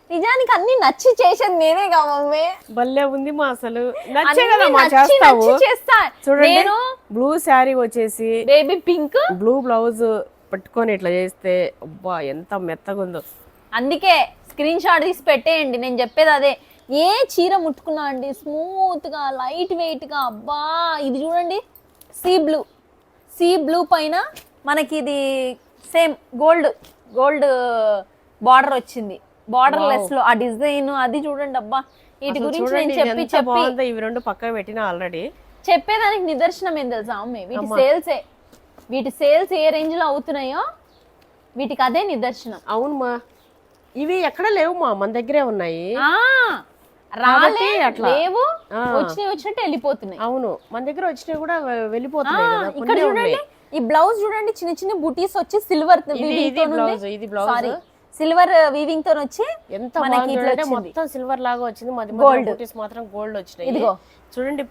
నిజానికి అన్ని నచ్చి చేసేది నేనే కా మమ్మీ. భలే ఉంది మా, అసలు నచ్చే కదా మా చేస్తావు. చూడండి, బ్లూ శారీ వచ్చేసి బేబీ పింక్, బ్లూ బ్లౌజ్ పట్టుకొని ఇట్లా చేస్తే అబ్బా ఎంత మెత్తగా ఉందో. అందుకే స్క్రీన్ షాట్ తీసి పెట్టేయండి. నేను చెప్పేది అదే, ఏ చీర ముట్టుకున్నా అండి స్మూత్ గా, లైట్ వెయిట్ గా. అబ్బా ఇది చూడండి, సీ బ్లూ పైన మనకి ఇది సేమ్ గోల్డ్ బార్డర్ వచ్చింది. బార్డర్ లెస్ లో ఆ డిజైన్ అది చూడండి. అబ్బా వీటి గురించి నేను చెప్పి ఇవి రెండు పక్కన పెట్టినా ఆల్రెడీ. చెప్పేదానికి నిదర్శనం ఏం తెలుసా అమ్మే, వీటి సేల్స్ ఏ రేంజ్ లో అవుతున్నాయో వీటికి అదే నిదర్శనం. అవునమ్మా, ఇవి ఎక్కడ లేవు మా, మన దగ్గరే ఉన్నాయి. లేవు, వచ్చినట్టు వెళ్ళిపోతున్నాయి. అవును, మన దగ్గర వచ్చినవి కూడా వెళ్ళిపోతున్నాయి. ఇక్కడ చూడండి, ఈ బ్లౌజ్ చూడండి, చిన్న చిన్న బుటీస్ వచ్చి సిల్వర్ వీవింగ్ తో వచ్చి ఎంత మొత్తం సిల్వర్ లాగా వచ్చింది. బుటీస్ మాత్రం గోల్డ్ వచ్చినాయి. ఇదిగో చూడండి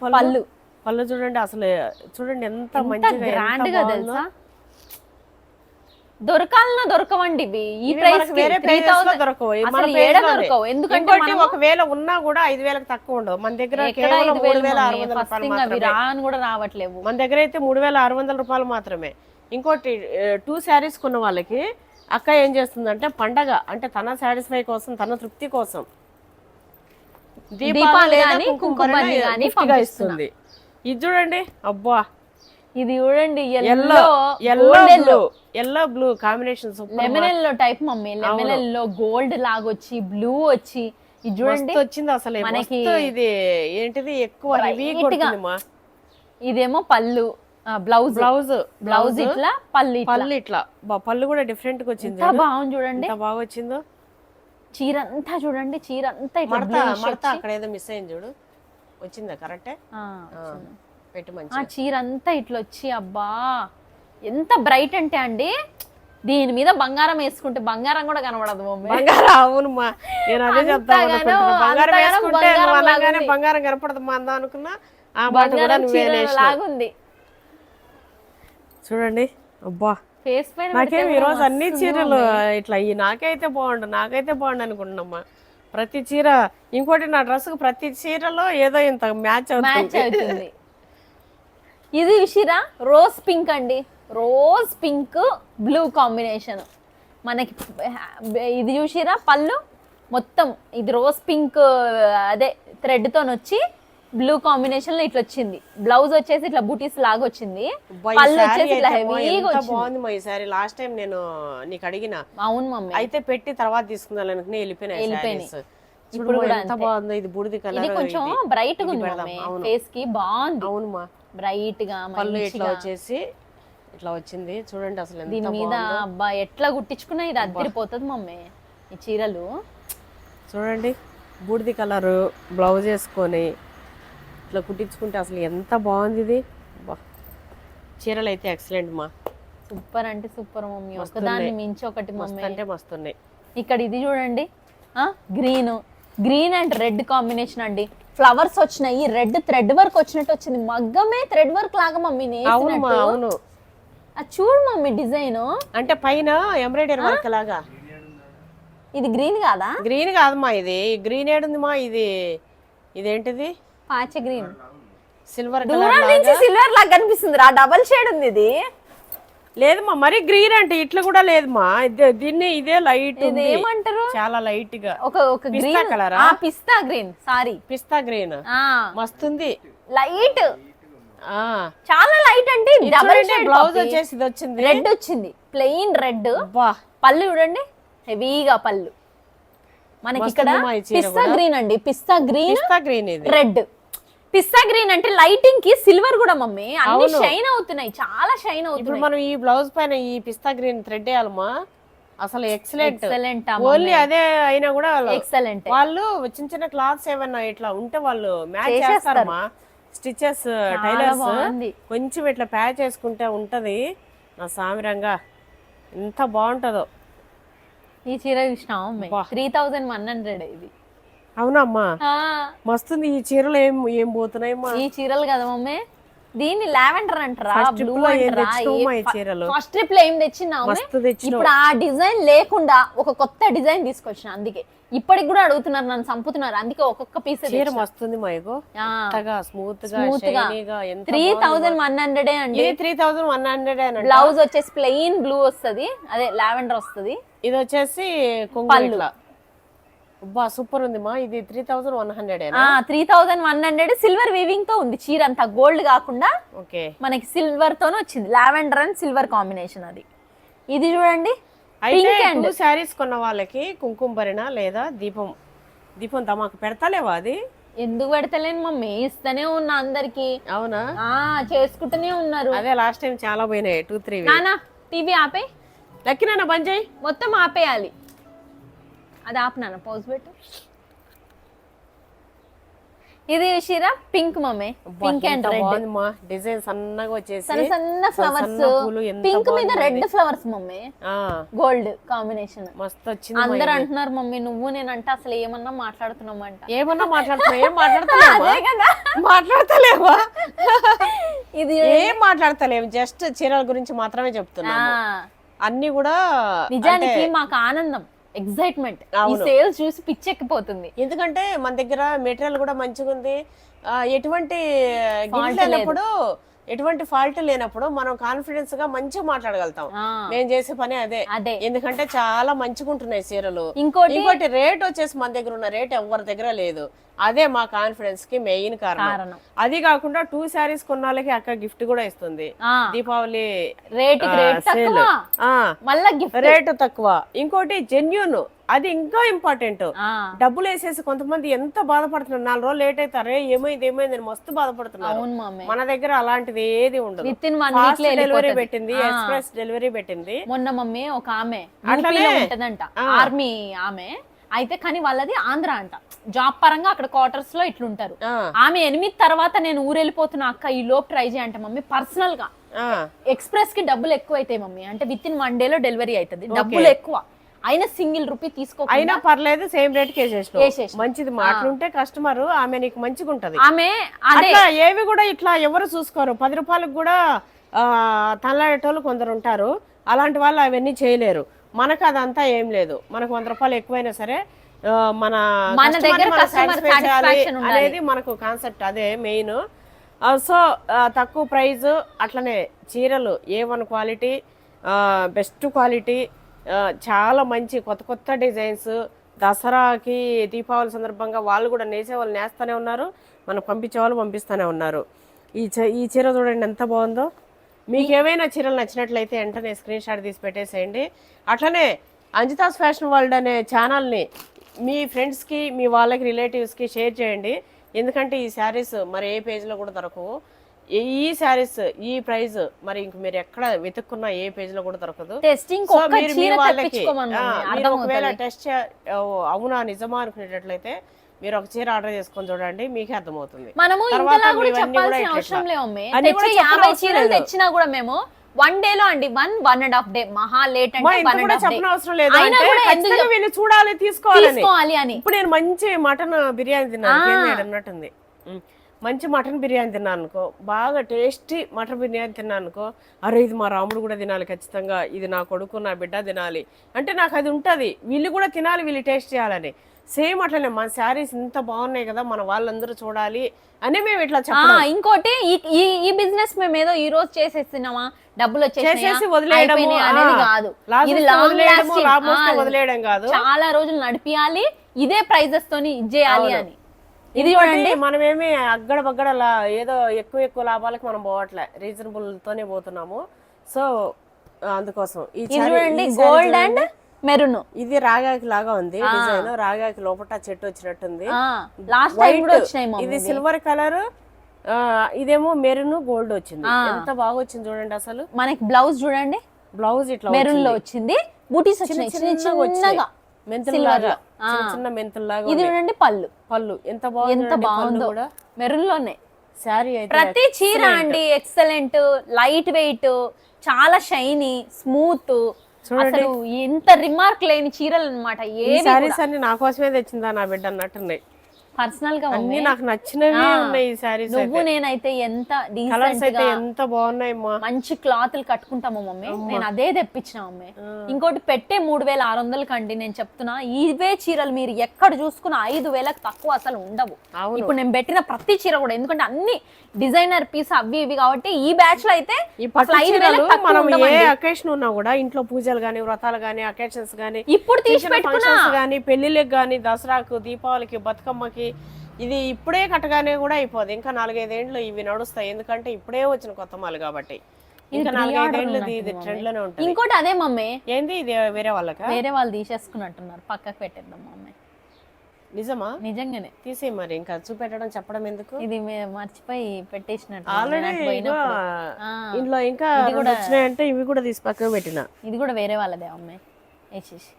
పళ్ళు చూడండి, అసలు చూడండి ఎంత మంచిగా గ్రాండ్ గా తెలుసా. దొరకాలన్నా దొరకవండి ఇవి ఈ ఇవి ప్రైస్ మనకు వేరే ప్లేసెస్ లో దొరకవు. ఇవి మన అసలు ఏడ ప్లేస్ లోనే. దొరకవు ఎందుకంటే ఇంకోటి ఒకవేళ ఉన్నా కూడా 5,000కి తక్కువ ఉండవు. మన దగ్గర కేవలం 3,600 ఫస్ట్ రూపాయలు అవి రాని కూడా రావట్లేవు. మన దగ్గర అయితే 3,600 రూపాయలు మాత్రమే. ఇంకోటి 2 శారీస్ కొన్న వాళ్ళకి అక్క ఏం చేస్తుందంటే పండగ అంటే తన సాటిస్ఫై కోసం తన తృప్తి కోసం దీపాలు లేదా గాని, కుంకుమ కుంకుమని భరణి గాని gift గా ఇస్తుంది. ఇది చూడండి అబ్బా ఇది చూడండి yellow yellow blue combination super lemon yellow type mummy. Lemon yellow gold లాగొచ్చి బ్లూ వచ్చి ఇది చూడండి వచ్చింది అసలు మనకి ఇది ఏంటిది ఎక్కువ హెవీ కొడుతుంది మా. ఇదేమో పళ్ళు బ్లౌజ్ బ్లౌజ్ ఇట్లా పళ్ళు ఇట్లా పళ్ళు కూడా డిఫరెంట్ గా వచ్చింది. ఎంత బాగుంది చూడండి, ఎంత బాగా వచ్చిందో. చీర అంతా చూడండి, చీర అంతా ఇట్లా మడత అక్కడ ఏదో మిస్ అయింది చూడు, వచ్చిందా కరెక్టే పెట్టు మంచి. చీర అంతా ఇట్లా వచ్చి అబ్బా ఎంత బ్రైట్ అంటే అండి దీని మీద బంగారం వేసుకుంటే బంగారం కూడా కనబడదు మమ్మీ. బంగారం అవును మా, నేను అదే చెప్తాను. బంగారం వేసుకుంటే అనగానే బంగారం కనపడదు మా అందా అనుకున్నా. ఆ మాట కూడా నువ్వే లాగుంది చూడండి అబ్బా. ఫేస్ పైన నాకేం ఈ రోజు అన్ని చీరలు ఇట్లా నాకైతే బాగుండు అనుకుంటున్నామ్మా. ప్రతి చీర ఇంకోటి నా డ్రెస్ కు ప్రతి చీరలో ఏదో ఇంత మ్యాచ్ అవుతుంది. ఇది విషిరా రోజ్ పింక్ అండి, రోజ్ పింక్ బ్లూ కాంబినేషన్ మనకి. ఇది చూసిరా పళ్ళు మొత్తం ఇది రోజ్ పింక్ అదే థ్రెడ్ తోని వచ్చి బ్లూ కాంబినేషన్ లో ఇట్లా వచ్చింది. బ్లౌజ్ వచ్చేసి ఇట్లా బూటీస్ లాగా వచ్చింది, పళ్ళు వచ్చేసి ఇట్లా హెవీగా వచ్చింది. బాగుంది మా ఈ సారీ. లాస్ట్ టైం నేను నీకు అడిగిన అవును మమ్మీ అయితే పెట్టి తర్వాత తీసుకుందాం అనుకుని వెళ్ళిపోయినాయి. ఇప్పుడు కూడా ఎంత బాగుందో ఇది బూడిది కలర్. ఇది కొంచెం బ్రైట్ గా ఉంది మమ్మీ, ఫేస్ కి బాగుంది. అవును మా బ్రైట్ గా పళ్ళు ఇట్లా వచ్చేసి ఇట్లా వచ్చింది చూడండి అసలు. దీని మీద అబ్బా ఎట్లా కుట్టించుకున్నా ఇది అద్దరిపోతుంది మమ్మీ. ఈ చీరలు చూడండి బూడిది కలరు బ్లౌజ్ వేసుకొని ఇట్లా కుట్టించుకుంటే అసలు ఎంత బాగుంది ఇది. చీరలు అయితే ఎక్సలెంట్ మా, సూపర్ అంటే సూపర్ మమ్మీ. ఒకదాన్ని మించి ఒకటి మమ్మీ అంటే మస్తున్నాయి. ఇక్కడ ఇది చూడండి గ్రీన్ అండ్ రెడ్ కాంబినేషన్ అండి. ఫ్లవర్స్ వచ్చినాయి, రెడ్ థ్రెడ్ వర్క్ వచ్చినట్టు వచ్చింది. మగ్గమే థ్రెడ్ వర్క్ లాగా మమ్మీ. అవును అది చూడు మమ్మీ డిజైన్ అంటే పైన ఎంబ్రాయిడరీ వర్క్ లాగా. ఇది గ్రీన్ కాదా? గ్రీన్ కాదమ్మా, ఇది గ్రీన్ ఏడుంది మా. ఇదేంటిది పాచ గ్రీన్ సిల్వర్ దూరం నుంచి సిల్వర్ లాగా కనిపిస్తుంది రా, డబల్ షేడ్ ఉంది ఇది. లేదమ్మా మరి గ్రీన్ అంటే ఇట్లా కూడా లేదమ్మా. దీన్ని ఇదే లైట్ ఏమంటారు చాలా లైట్ గా ఒక గ్రీన్ కలర్, పిస్తా గ్రీన్. సారీ పిస్తా గ్రీన్ మస్తుంది లైట్, చాలా లైట్ అంటే డబల్ షేడ్. బ్లౌజ్ వచ్చేసి ఇది వచ్చింది రెడ్ వచ్చింది, ప్లెయిన్ రెడ్. పళ్ళు చూడండి హెవీగా పళ్ళు మనకి. ఇక్కడ పిస్తా గ్రీన్ అండి, పిస్తా గ్రీన్ రెడ్. పిస్తా గ్రీన్ అంటే లైటింగ్ కి సిల్వర్ కూడా మమ్మీ అన్ని షైన్ అవుతున్నాయి, చాలా షైన్ అవుతున్నాయి. ఇప్పుడు మనం ఈ బ్లౌజ్ పైన ఈ పిస్తా గ్రీన్ థ్రెడ్ వేయాలమ్మా, అసలు ఎక్సలెంట్. ఓన్లీ అదే అయినా కూడా ఎక్సలెంట్. వాళ్ళు చిన్న చిన్న క్లాత్స్ ఏమన్నా ఇట్లా ఉంటే వాళ్ళు మ్యాచ్ చేస్తారమ్మా. స్టిచెస్ టైలర్స్ కొంచెం ఇట్లా ప్యాచ్ చేసుకుంటే ఉంటది. నా సామిరంగా ఎంత బాగుంటదో. ఈ చీర చూసినావు 3100 ఇది. అవునమ్మా మస్తుంది. ఈ చీరలు ఏం పోతున్నాయమ్మా. ఈ చీరలు కదా మమ్మీ, దీన్ని లావెండర్ అంటారా, బ్లూ అంటారా. ఫస్ట్ ట్రిప్ లో ఏం తెచ్చినావు, ఇప్పుడు ఆ డిజైన్ లేకుండా ఒక కొత్త డిజైన్ తీసుకొచ్చిన. అందుకే ఇప్పటికి కూడా అడుగుతున్నారు, నన్ను చంపుతున్నారు. అందుకే ఒక్కొక్క పీస్ చీర మస్తుంది మాయగో, స్మూత్ గా 3100 అండి. 3100 బ్లౌజ్ వచ్చేసి ప్లెయిన్ బ్లూ వస్తది, అదే లావెండర్ వస్తది. ఇది వచ్చేసి కొంగు సూపర్ ఉంది మా. ఇది 3100. 3100 సిల్వర్ వీవింగ్ తో ఉంది చీర అంతా, గోల్డ్ కాకుండా మనకి సిల్వర్ తోనే వచ్చింది. లావెండర్ అండ్ సిల్వర్ కాంబినేషన్ అది. ఇది చూడండి. అయితే 2 శారీస్ కొన్న వాళ్ళకి కుంకుమ భరణ లేదా దీపం ధమాకు పెడతాలేవా? అది ఎందుకు పెడతలేను మమ్మీ, ఇస్తూనే ఉన్నా అందరికి. అవునా? చేసుకుంటూనే ఉన్నారు. అదే లాస్ట్ టైం చాలా పోయినాయి 2-3. నానా టీవీ ఆపే, లక్కినా బంద్ చేయి, మొత్తం ఆపేయాలి. అది ఆపనా పౌజ్ పెట్టు. ఇది చీర pink mummy, pink and red design సన్నగా వచ్చేసి సన్న ఫ్లవర్స్, పింక్ మీద red flowers mummy, gold combination మస్తు వచ్చింది. అందరు అంటున్నారు మమ్మీ నువ్వు నేనంటే అసలు ఏమన్నా మాట్లాడుతున్నామంట. ఏమన్నా మాట్లాడతలేవా? ఇది ఏం మాట్లాడతలేము, జస్ట్ చీరల గురించి మాత్రమే చెప్తున్నా. అన్ని కూడా నిజానికి మాకు ఆనందం, ఎక్సైట్మెంట్, ఈ సేల్స్ చూసి పిచ్చెక్కిపోతుంది. ఎందుకంటే మన దగ్గర మెటీరియల్ కూడా మంచిగా ఉంది, ఎటువంటి గిల్ట్ లేనప్పుడు, ఎటువంటి ఫాల్ట్ లేనప్పుడు మనం కాన్ఫిడెన్స్ గా మంచిగా మాట్లాడగలుగుతాం. మేము చేసే పని అదే, ఎందుకంటే చాలా మంచిగా ఉంటున్నాయి చీరలు. ఇంకోటి రేట్ వచ్చేసి మన దగ్గర ఉన్న రేట్ ఎవరి దగ్గర లేదు, అదే మా కాన్ఫిడెన్స్ కి మెయిన్ కారణం. అది కాకుండా 2 శారీస్ కొన్న వాళ్ళకి అక్క గిఫ్ట్ కూడా ఇస్తుంది. దీపావళి రేటు తక్కువ, ఇంకోటి జెన్యూన్, అది ఇంకా ఇంపార్టెంట్. డబ్బులు వేసేసి కొంతమంది ఎంత బాధపడుతున్నారు, 4 రోజులు లేట్ అవుతారే ఏమైంది అని మస్తు బాధపడుతున్నారు. మన దగ్గర అలాంటిది ఏది ఉండదు. డెలివరీ పెట్టింది, ఎక్స్ప్రెస్ డెలివరీ పెట్టింది. మొన్న మమ్మీ ఒక ఆమె అట్లానే ఉంటదంట, ఆర్మీ ఆమె అయితే, కానీ వాళ్ళది ఆంధ్ర అంట, జాబ్ పరంగా అక్కడ క్వార్టర్స్ లో ఇట్లుంటారు. ఆమె 8 తర్వాత నేను ఊరెళ్ళిపోతున్నా అక్క ఈ లోపు ట్రై చేయంట మమ్మీ. పర్సనల్ గా ఎక్స్ప్రెస్ కి డబ్బులు ఎక్కువ అవుతాయి మమ్మీ, అంటే విత్ ఇన్ 1 డే లో డెలివరీ అవుతుంది, డబ్బులు ఎక్కువ అయినా సింగిల్ రూపీ తీసుకో అయినా పర్లేదు, సేమ్ రేట్ కేసేసి మంచిది మాట్లాడుంటే కస్టమర్ ఆమె నీకు మంచిగా ఉంటది. ఆమె అట్లా ఏవి కూడా ఇట్లా ఎవరు చూసుకోరు, 10 రూపాయలకు కూడా తనలాడేటోళ్ళు కొందరు ఉంటారు, అలాంటి వాళ్ళు అవన్నీ చేయలేరు. మనకు అదంతా ఏం లేదు, మనకు 100 రూపాయలు ఎక్కువైనా సరే మన అనేది మనకు కాన్సెప్ట్, అదే మెయిన్. సో తక్కువ ప్రైజ్, అట్లనే చీరలు A1 క్వాలిటీ, బెస్ట్ క్వాలిటీ, చాలా మంచి కొత్త కొత్త డిజైన్స్. దసరాకి దీపావళి సందర్భంగా వాళ్ళు కూడా నేసేవాళ్ళు నేస్తూనే ఉన్నారు, మనం పంపించే వాళ్ళు పంపిస్తూనే ఉన్నారు. ఈ చీర చూడండి ఎంత బాగుందో. మీకు ఏమైనా చీరలు నచ్చినట్లయితే వెంటనే స్క్రీన్ షాట్ తీసి పెట్టేసేయండి. అట్లనే అంజితాస్ ఫ్యాషన్ వరల్డ్ అనే ఛానల్ని మీ ఫ్రెండ్స్కి, మీ వాళ్ళకి, రిలేటివ్స్కి షేర్ చేయండి. ఎందుకంటే ఈ శారీస్ మరి ఏ పేజ్లో కూడా దొరకవు. ఈ శారీస్ ఈ ప్రైస్ మరి ఇంక మీరు ఎక్కడ వెతుక్కున్నా ఏ పేజ్లో కూడా దొరకదు. సో మీరు మీ వాళ్ళకి మీరు ఒకవేళ టెస్ట్ అవునా నిజమా అనుకునేటట్లయితే మీరు ఒక చీర ఆర్డర్ చేసుకొని చూడండి, మీకే అర్థమవుతుంది. తెచ్చినా కూడా మేము 1 డే లో అండి, 1.5 డే మహా లేట్ అంటే చెప్పనవసరం లేదు, వీళ్ళు చూడాలి తీసుకోవాలి అని. ఇప్పుడు నేను మంచి మటన్ బిర్యానీ తిన్నాను అన్నట్టుంది, మంచి మటన్ బిర్యానీ తిన్నాను అనుకో, బాగా టేస్టీ మటన్ బిర్యానీ తిన్నాను అనుకో, అరే ఇది మా రాముడు కూడా తినాలి ఖచ్చితంగా, ఇది నా కొడుకు నా బిడ్డ తినాలి అంటే నాకు అది ఉంటుంది, వీళ్ళు కూడా తినాలి, వీళ్ళు టేస్ట్ చేయాలని. సేమ్ అట్లనే మన శారీస్ ఇంత బాగున్నాయి కదా, మన వాళ్ళందరూ చూడాలి అని మేము ఇట్లా చెప్పాలి. ఇంకోటి ఈ బిజినెస్ మేము ఏదో ఈ రోజు చేసేస్తున్నామా, డబ్బులు వచ్చేసి వదిలేయడం కాదు, వదిలేయడం కాదు, చాలా రోజులు నడిపియాలి, ఇదే ప్రైజెస్ తోని ఇచ్చేయాలి అని. ఇది మనమేమి అగ్గడ బగ్గడ ఏదో ఎక్కువ లాభాలకు మనం పోవట్లే, రీజనబుల్ తోనే పోతున్నాము. సో అందుకోసం ఈ గోల్డ్ అండ్ మెరూన్, ఇది రాగాకి లాగా ఉంది డిజైన్, రాగాకి లోపల చెట్టు వచ్చినట్టుంది. ఇది సిల్వర్ కలర్, ఇదేమో మెరూన్ గోల్డ్ వచ్చింది, ఎంత బాగా వచ్చింది చూడండి. అసలు మనకి బ్లౌజ్ చూడండి, బ్లౌజ్ ఇట్లా మెరూన్ లో వచ్చింది, బూటీస్ చిన్నగా మెంతుల్లాగా, చిన్న మెంతుల్లాగా. ఇది చూడండి పళ్ళు ఎంత బాగుందో మెరూన్ లోనే. శారీ అయితే ప్రతి చీర అండి ఎక్సలెంట్, లైట్ వెయిట్, చాలా షైనీ, స్మూత్, అసలు ఎంత రిమార్క్ లేని చీరలు అన్నమాట. ఏ సారీస్ అన్ని నా కోసమే తెచ్చిందా నా బిడ్డ అన్నట్టున్నాయి. పర్సనల్ గా అన్ని నాకు నచ్చినవి ఉన్నాయి ఈ సారీస్. నువ్వు నేనైతే ఎంత కలర్స్ అయితే ఎంత బాగున్నాయి, మంచి క్లాత్లు కట్టుకుంటాము మమ్మీ, నేను అదే తెప్పించిన మమ్మీ. ఇంకోటి పెట్టే 3600 కండి నేను చెప్తున్నా, ఇవే చీరలు మీరు ఎక్కడ చూసుకున్నా 5000కి తక్కువ అసలు ఉండవు. ఇప్పుడు నేను పెట్టిన ప్రతి చీర కూడా, ఎందుకంటే అన్ని డిజైనర్ పీస్ అవి ఇవి కాబట్టి ఈ బ్యాచ్ లో అయితే మనం ఏ అకేషన్ ఉన్నా కూడా, ఇంట్లో పూజలు గానీ, వ్రతాలు గానీ, అకేషన్స్ గానీ, ఇప్పుడు తీసి ఫంక్షన్స్ గానీ, పెళ్లిళ్ళకి గానీ, దసరాకు, దీపావళికి, బతుకమ్మకి, ఇది ఇప్పుడే కట్టగానే కూడా అయిపోదు, ఇంకా 4-5 ఏళ్ళు ఇవి నడుస్తాయి. ఎందుకంటే ఇప్పుడే వచ్చిన కొత్త మాలు కాబట్టి ఇంకా 4-5 ఏళ్ళు ఇది ట్రెండ్ లోనే ఉంటుంది. ఇంకోటి అదే మమ్మీ, ఏంది ఇది వేరే వాళ్ళు తీసేసుకున్నట్టున్నారు, పక్కకు పెట్టేద్దాం మమ్మీ. నిజమా? నిజంగానే తీసి మరి ఇంకా చూపెట్టడం చెప్పడం ఎందుకు, ఇది మర్చిపోయి పెట్టేసినట్టు. ఆల్రెడీ ఇంట్లో ఇంకా వచ్చినాయంటే ఇవి కూడా తీసి పక్కకు పెట్టిన. ఇది కూడా వేరే వాళ్ళదే అమ్మాయి వేసేసి.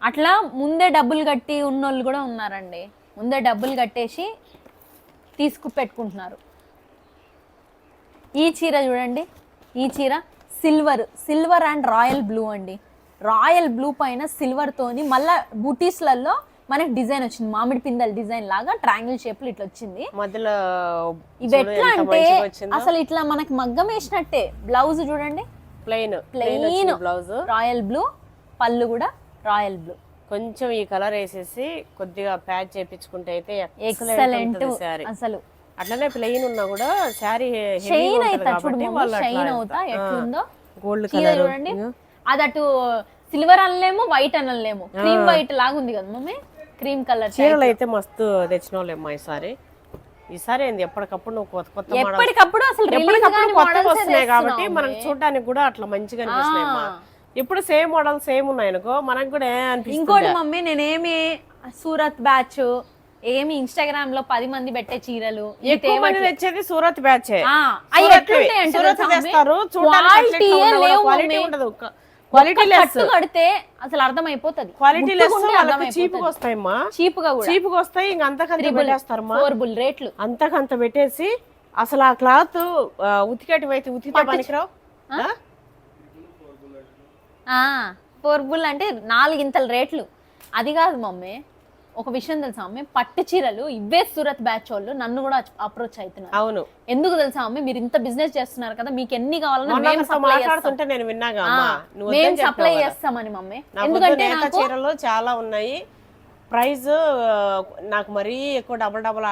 అట్లా ముందే డబ్బులు కట్టి ఉన్నోళ్ళు కూడా ఉన్నారండి, ముందే డబ్బులు కట్టేసి పెట్టుకుంటున్నారు. ఈ చీర చూడండి, ఈ చీర సిల్వర్ అండ్ రాయల్ బ్లూ అండి. రాయల్ బ్లూ పైన సిల్వర్ తోని మళ్ళా బూటీస్లలో మనకి డిజైన్ వచ్చింది, మామిడి పిందెల డిజైన్ లాగా ట్రయాంగిల్ షేప్ లో ఇట్లా వచ్చింది మధ్యలో. ఇవి ఎట్లా అంటే అసలు ఇట్లా మనకి మగ్గం వేసినట్టే. బ్లౌజ్ చూడండి ప్లెయిన్ బ్లౌజ్, రాయల్ బ్లూ, పళ్ళు కూడా రాయల్ బ్లూ. కొంచెం ఈ కలర్ వేసేసి కొద్దిగా ప్యాచ్ చేపించుకుంటే అయితే ఎక్సలెంట్ శారీ. అసలు. అట్లనే ప్లెయిన్ ఉన్నా కూడా శారీ షైన్ అవుతా చూడు, షైన్ అవుతా ఎట్లుందో గోల్డ్ చీర కలర్ చూడండి. అది అటు సిల్వర్ అనలేము, వైట్ అనలేము, క్రీమ్ వైట్ లాగా ఉంది కదా మమ్మీ, క్రీమ్ కలర్. చీరలు అయితే మస్తు తెచ్చిన వాళ్ళేమ్మా ఈసారి ఏంది ఎప్పటికప్పుడు నువ్వు కొత్త కొత్త ఎప్పటికప్పుడు అసలు ఎప్పటికప్పుడు కొత్తగా వస్తున్నాయి కాబట్టి మనకు చూడడానికి కూడా అట్లా మంచిగా అనిపిస్తున్నాయి అమ్మా. ఇప్పుడు సేమ్ మోడల్ సేమ్ ఉన్నాయి అనుకో మనకు కూడా అనిపిస్తుంది. ఇంకోటి మమ్మీ, నేనేమి సూరత్ బ్యాచ్ ఏమి ఇన్స్టాగ్రామ్ లో 10 మంది పెట్టే చీరలు ఎక్కువ మంది తెచ్చేది సూరత్ బ్యాచ్. అవి ఎట్లుంటాయి అంటే క్వాలిటీ లెస్ కడితే అసలు అర్థమైపోతుంది. క్వాలిటీ లెస్ చీప్ గా వస్తాయమ్మా, చీప్ గా వస్తాయి. ఇంక అంతకంత పెట్టేస్తారమ్మా, ఫోర్బుల్ రేట్లు అంతకంత పెట్టేసి అసలు ఆ క్లాత్ ఉతికేటివి అయితే ఉతికితే పనికిరావు. ఫోర్బుల్ అంటే 4 ఇంతల రేట్లు. అది కాదు మమ్మీ, ఒక విషయం తెలుసా మమ్మీ, పట్టు చీరలు ఇవే సూరత్ బ్యాచ్ వాళ్ళు నన్ను కూడా అప్రోచ్ అవుతున్నారు. అవును, ఎందుకు తెలుసా మమ్మీ, మీరు ఇంత బిజినెస్ చేస్తున్నారు కదా, మీకు ఎన్ని కావాలన్నా మాట్లాడుతుంటే నేను విన్నాగా మేము సప్లై చేస్తామని మమ్మీ. ఎందుకంటే చీరలు చాలా ఉన్నాయి. ప్రైస్ నాకు మరీ ఎక్కువ డబల్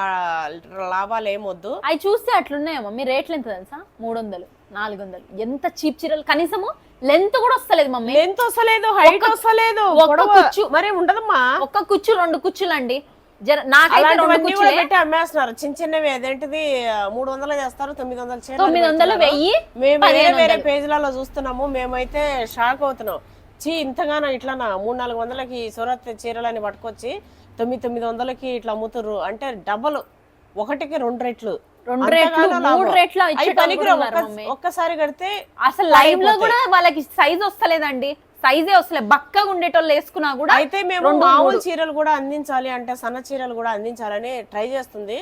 లాభాలు ఏమొద్దు. అవి చూస్తే అట్లున్నాయా మమ్మీ. రేట్లు ఎంత తెలుసా, 300, 400. ఎంత చీప్ చీరలు. కనీసము లెంత్ కూడా వస్తలేదు మమ్మీ, లెంత్ వస్తలేదు, హైట్ వస్తలేదు, మరి ఉండదమ్మా. ఒక్క కుచ్చు 2 కుచ్చులు అండి. నాకైతే అమ్మేస్తున్నారు చిన్న చిన్నవి. అదేంటిది 300 చేస్తారు, 900 900, 1000. మేము వేరే పేజీలలో చూస్తున్నాము, మేమైతే షాక్ అవుతున్నాం. ఇంతగానో ఇట్లా 300-400కి సూరత్ చీరలని పట్టుకొచ్చి 900-900కి ఇట్లా అమ్ముతుర్రు అంటే డబల్, 1కి 2 రెట్లు, 2 రెట్లు 3 రెట్లు ఒక్కసారి కడితే. అసలు లైవ్ లో కూడా వాళ్ళకి సైజ్ వస్తలేదండి, సైజే వస్తలేదు. బక్కగా ఉండేటోళ్ళు వేసుకున్నా కూడా. అయితే మేము మామూలు చీరలు కూడా అందించాలి అంటే సన్న చీరలు కూడా అందించాలని ట్రై చూస్తుంది.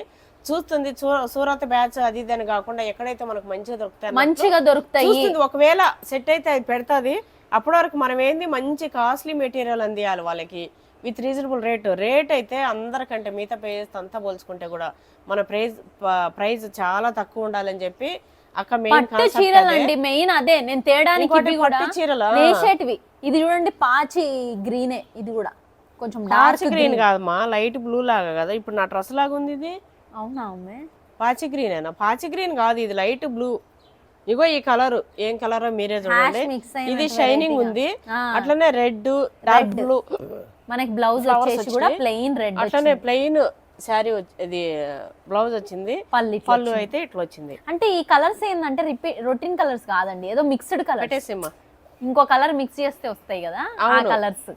సూరత్ బ్యాచ్ అది ఇది అని కాకుండా ఎక్కడైతే మనకు మంచిగా దొరుకుతాయి ఒకవేళ సెట్ అయితే అది పెడతాది. అప్పటి వరకు మనం ఏంది మంచి కాస్ట్లీ మెటీరియల్ అందియాలి వాళ్ళకి విత్ రీజనబుల్ రేట్ అయితే అందరికంటే మిగతా పేజెస్ అంతా పోల్చుకుంటే కూడా మన ప్రైస్ చాలా తక్కువ ఉండాలని చెప్పి అక్క మెయిన్ చీరలు అండి. మెయిన్ అదే నేను తేడానికి చీరలు. ఇది చూడండి పాచి గ్రీనే, ఇది కూడా కొంచెం డార్క్ గ్రీన్ కాదమ్మా, లైట్ బ్లూ లాగా కదా ఇప్పుడు నా డ్రెస్ లాగా ఉంది ఇది. అవునా పాచి గ్రీన్ అయినా, పాచి గ్రీన్ కాదు ఇది లైట్ బ్లూ. ఇగో ఈ కలర్ ఏం కలరో మీరే చూడండి. ఇది షైనింగ్ ఉంది, అట్లనే రెడ్ డార్క్ బ్లూ. మనకి బ్లౌజ్ వచ్చేసి కూడా ప్లెయిన్ రెడ్, అట్లనే ప్లెయిన్ శారీ ఇది బ్లౌజ్ వచ్చింది, పళ్ళు అయితే ఇట్లా వచ్చింది. అంటే ఈ కలర్స్ ఏంటంటే రొటీన్ కలర్స్ కాదండి, ఏదో మిక్స్డ్ కలర్. పెట్టేసిమ్మా, ఇంకో కలర్ మిక్స్ చేస్తే వస్తాయి కదా ఆ కలర్స్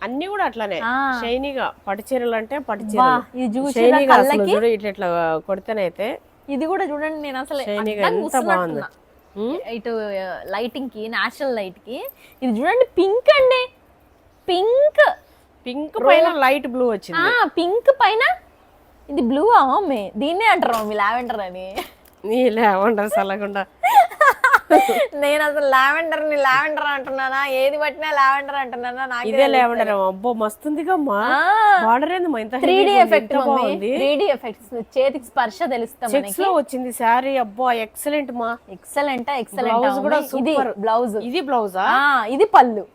అన్ని కూడా అట్లానే షైనీగా. పట్టు చీరలు అంటే పట్టు చీరలు ఇట్లా కొడితేనైతే. ఇది కూడా చూడండి, నేను అసలు ఎంత బాగుంది. ఇటు లైటింగ్ కి, నేచురల్ లైట్ కి. ఇది చూడండి పింక్ అండి, పింక్ పైన లైట్ బ్లూ వచ్చింది. పింక్ పైన ఇది బ్లూ. మమ్మీ దీన్నే అంటారు మమ్మీ లావెండర్ అని. నీ లావెండర్ సలకుండా నేను అసలు లావెండర్ అంటున్నానా, ఏది పట్టినా లావెండర్ అంటున్నానా. నాకు ఇదే లావెండర్. అబ్బో మస్తుందిగా అమ్మా, బార్డర్ ఏంది 3D ఎఫెక్ట్, 3D ఎఫెక్ట్స్, చేతికి స్పర్శ తెలుస్తాం. చెక్స్ లో వచ్చింది సారీ. అబ్బో ఎక్సలెంట్ మా, ఎక్సలెంట్. ఇది బ్లౌజ్, ఇది బ్లౌజా, ఇది పళ్ళు.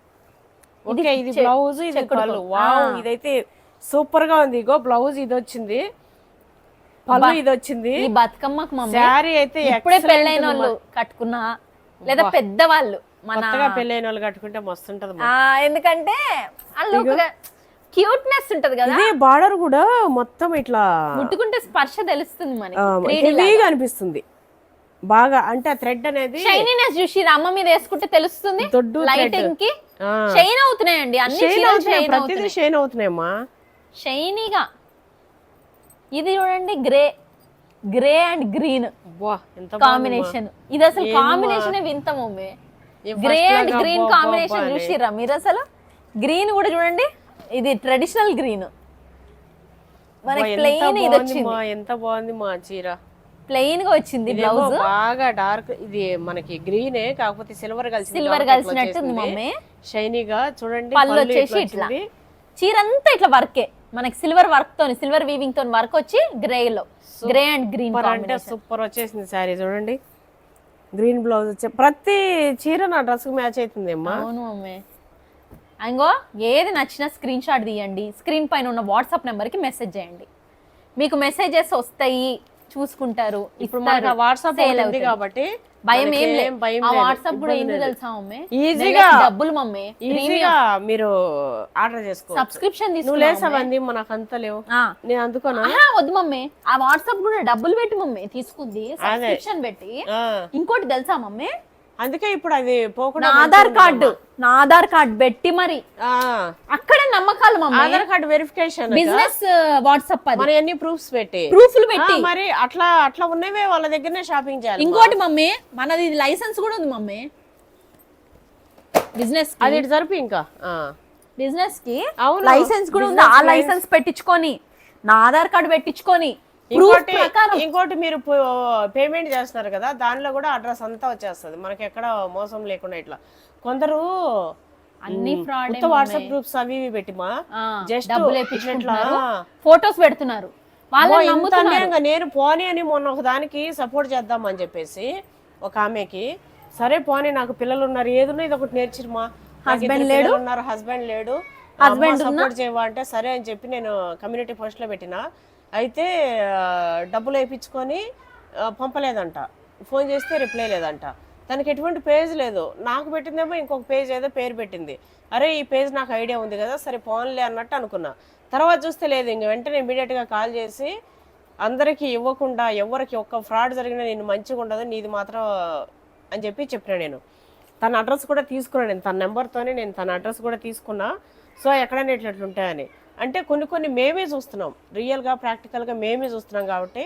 ఓకే ఇది బ్లౌజ్, ఇది పళ్ళు. వావ్ ఇదైతే సూపర్ గా ఉంది. ఇగో బ్లౌజ్ ఇది వచ్చింది, పళ్ళు ఇది వచ్చింది. ఈ బతుకమ్మకు మమ్మీ శారీ అయితే ఇప్పుడే పెళ్ళైన వాళ్ళు కట్టుకున్నా లేదా పెద్దవాళ్ళు కొత్తగా పెళ్ళైన వాళ్ళు కట్టుకుంటే మస్తు ఉంటది. ఎందుకంటే క్యూట్నెస్ ఉంటది కదా. ఇది బార్డర్ కూడా మొత్తం ఇట్లా ముట్టుకుంటే స్పర్శ తెలుస్తుంది మనకి, హెవీగా అనిపిస్తుంది బాగా. అంటే ఆ థ్రెడ్ అనేది షైనీనెస్ చూసి అమ్మ మీద వేసుకుంటే తెలుస్తుంది. లైటింగ్ కి షైన్ అవుతున్నాయండి అన్ని చీరలు, షైన్ అవుతున్నాయమ్మా షైనీగా. ఇది చూడండి గ్రే అండ్ గ్రీన్ కాంబినేషన్. ఇది అసలు కాంబినేషన్ వింత mummy. Grey and green combination చూసిరా మీరు? అసలు గ్రీన్ కూడా చూడండి, ఇది ట్రెడిషనల్ గ్రీన్. మనకి ప్లెయిన్ ఇది వచ్చింది. ఎంత బాగుంది మా చీర, ప్లెయిన్ గా వచ్చింది. బ్లౌజ్ బాగా డార్క్, ఇది మనకి గ్రీనే కాకపోతే సిల్వర్ కలిసినట్టు ఉంది మమ్మీ. షైనీగా చూడండి. పళ్ళు వచ్చేసి ఇట్లా, చీర అంతా ఇట్లా వర్కే మనకి, సిల్వర్ వర్క్ తోని, సిల్వర్ వీవింగ్ తోని వర్క్ వచ్చి గ్రే అండ్ గ్రీన్ అంటే సూపర్ వచ్చేసింది సారీ. చూడండి గ్రీన్ బ్లౌజ్ వచ్చే ప్రతి చీర నా డ్రెస్ కి మ్యాచ్ అవుతుంది అమ్మా. అవును మమ్మీ. ఇంకో ఏది నచ్చినా స్క్రీన్ షాట్ తీయండి, స్క్రీన్ పైన ఉన్న వాట్సాప్ నెంబర్కి మెసేజ్ చేయండి. మీకు మెసేజెస్ వస్తాయి, చూసుకుంటారు. ఇప్పుడు మనకు వాట్సాప్ ఉంది కాబట్టి భయం ఏం మనకేం లేదు. భయం ఆ లేదు, వాట్సాప్ కూడా ఇబ్బంది ఏంటి లేదు. తెలుసా మమ్మీ, ఈజీగా డబ్బులు మమ్మీ, ఈజీగా మీరు ఆర్డర్ చేసుకో. సబ్స్క్రిప్షన్ నువ్వు తీసుకున్నా లేసావంది మనకు అంత లేవు, నేను అందుకోనా. వద్దు మమ్మీ, ఆ వాట్సాప్ కూడా డబ్బులు పెట్టి మమ్మీ తీసుకుంది, సబ్స్క్రిప్షన్ పెట్టి. ఆ, ఇంకోటి తెలుసా మమ్మీ, అందుకే ఇప్పుడు అది పోకుండా నా ఆధార్ కార్డ్ పెట్టి మరి అక్కడే నమ్మకాలు mummy. Aadhaar card verification, business WhatsApp అది మన అన్ని ప్రూఫ్స్ పెట్టి ప్రూఫ్లు పెట్టి మరి అట్లా అట్లా ఉన్నవే వాళ్ళ దగ్గరనే షాపింగ్ చేయాలి. ఇంకోటి మమ్మీ, మనది లైసెన్స్ కూడా ఉంది మమ్మీ, బిజినెస్ అది ఇటు జరిపి ఇంకా బిజినెస్ కి అవును, లైసెన్స్ కూడా ఉంది. ఆ లైసెన్స్ పెట్టించుకొని నా ఆధార్ కార్డు పెట్టించుకొని ఇంకోటి మీరు పేమెంట్ చేస్తున్నారు కదా, దానిలో కూడా అడ్రస్ అంతా వచ్చేస్తుంది మనకి, ఎక్కడ మోసం లేకుండా. ఇట్లా కొందరు అన్ని ఫ్రాడ్ వాట్సాప్ గ్రూప్స్ అవి ఇవి పెట్టి మా జస్ట్ డబ్బులు వేయించుకుంటున్నారు, ఫోటోస్ పెడుతున్నారు. వాళ్ళని నమ్ముతున్నారు. నేను పోనీ అని మొన్న ఒక దానికి సపోర్ట్ చేద్దామని చెప్పేసి ఒక ఆమెకి, సరే పోనీ నాకు పిల్లలు ఉన్నారు, ఏదున్నా ఇది ఒకటి నేర్చిరుమా, హస్బెండ్ లేడు ఉన్నారు, హస్బెండ్ లేడు, సపోర్ట్ చేయవా అంటే సరే అని చెప్పి నేను కమ్యూనిటీ పోస్ట్ లో పెట్టిన. అయితే డబ్బులు వేయించుకొని పంపలేదంట, ఫోన్ చేస్తే రిప్లై లేదంట, తనకి ఎటువంటి పేజ్ లేదు. నాకు పెట్టిందేమో ఇంకొక పేజ్ ఏదో పేరు పెట్టింది. అరే ఈ పేజ్ నాకు ఐడియా ఉంది కదా, సరే ఫోన్లే అన్నట్టు అనుకున్నా. తర్వాత చూస్తే లేదు, ఇంక వెంటనే ఇమీడియట్గా కాల్ చేసి అందరికీ ఇవ్వకుండా, ఎవరికి ఒక్క ఫ్రాడ్ జరిగినా నేను మంచిగా ఉండదు, నీది మాత్రం అని చెప్పి చెప్పినా. నేను తన అడ్రస్ కూడా తీసుకున్నాను, నేను తన నెంబర్తోనే నేను తన అడ్రస్ కూడా తీసుకున్నా. సో ఎక్కడైనా ఇట్లట్లుంటాయని అంటే కొన్ని మేమే చూస్తున్నాం, రియల్గా ప్రాక్టికల్గా మేమే చూస్తున్నాం. కాబట్టి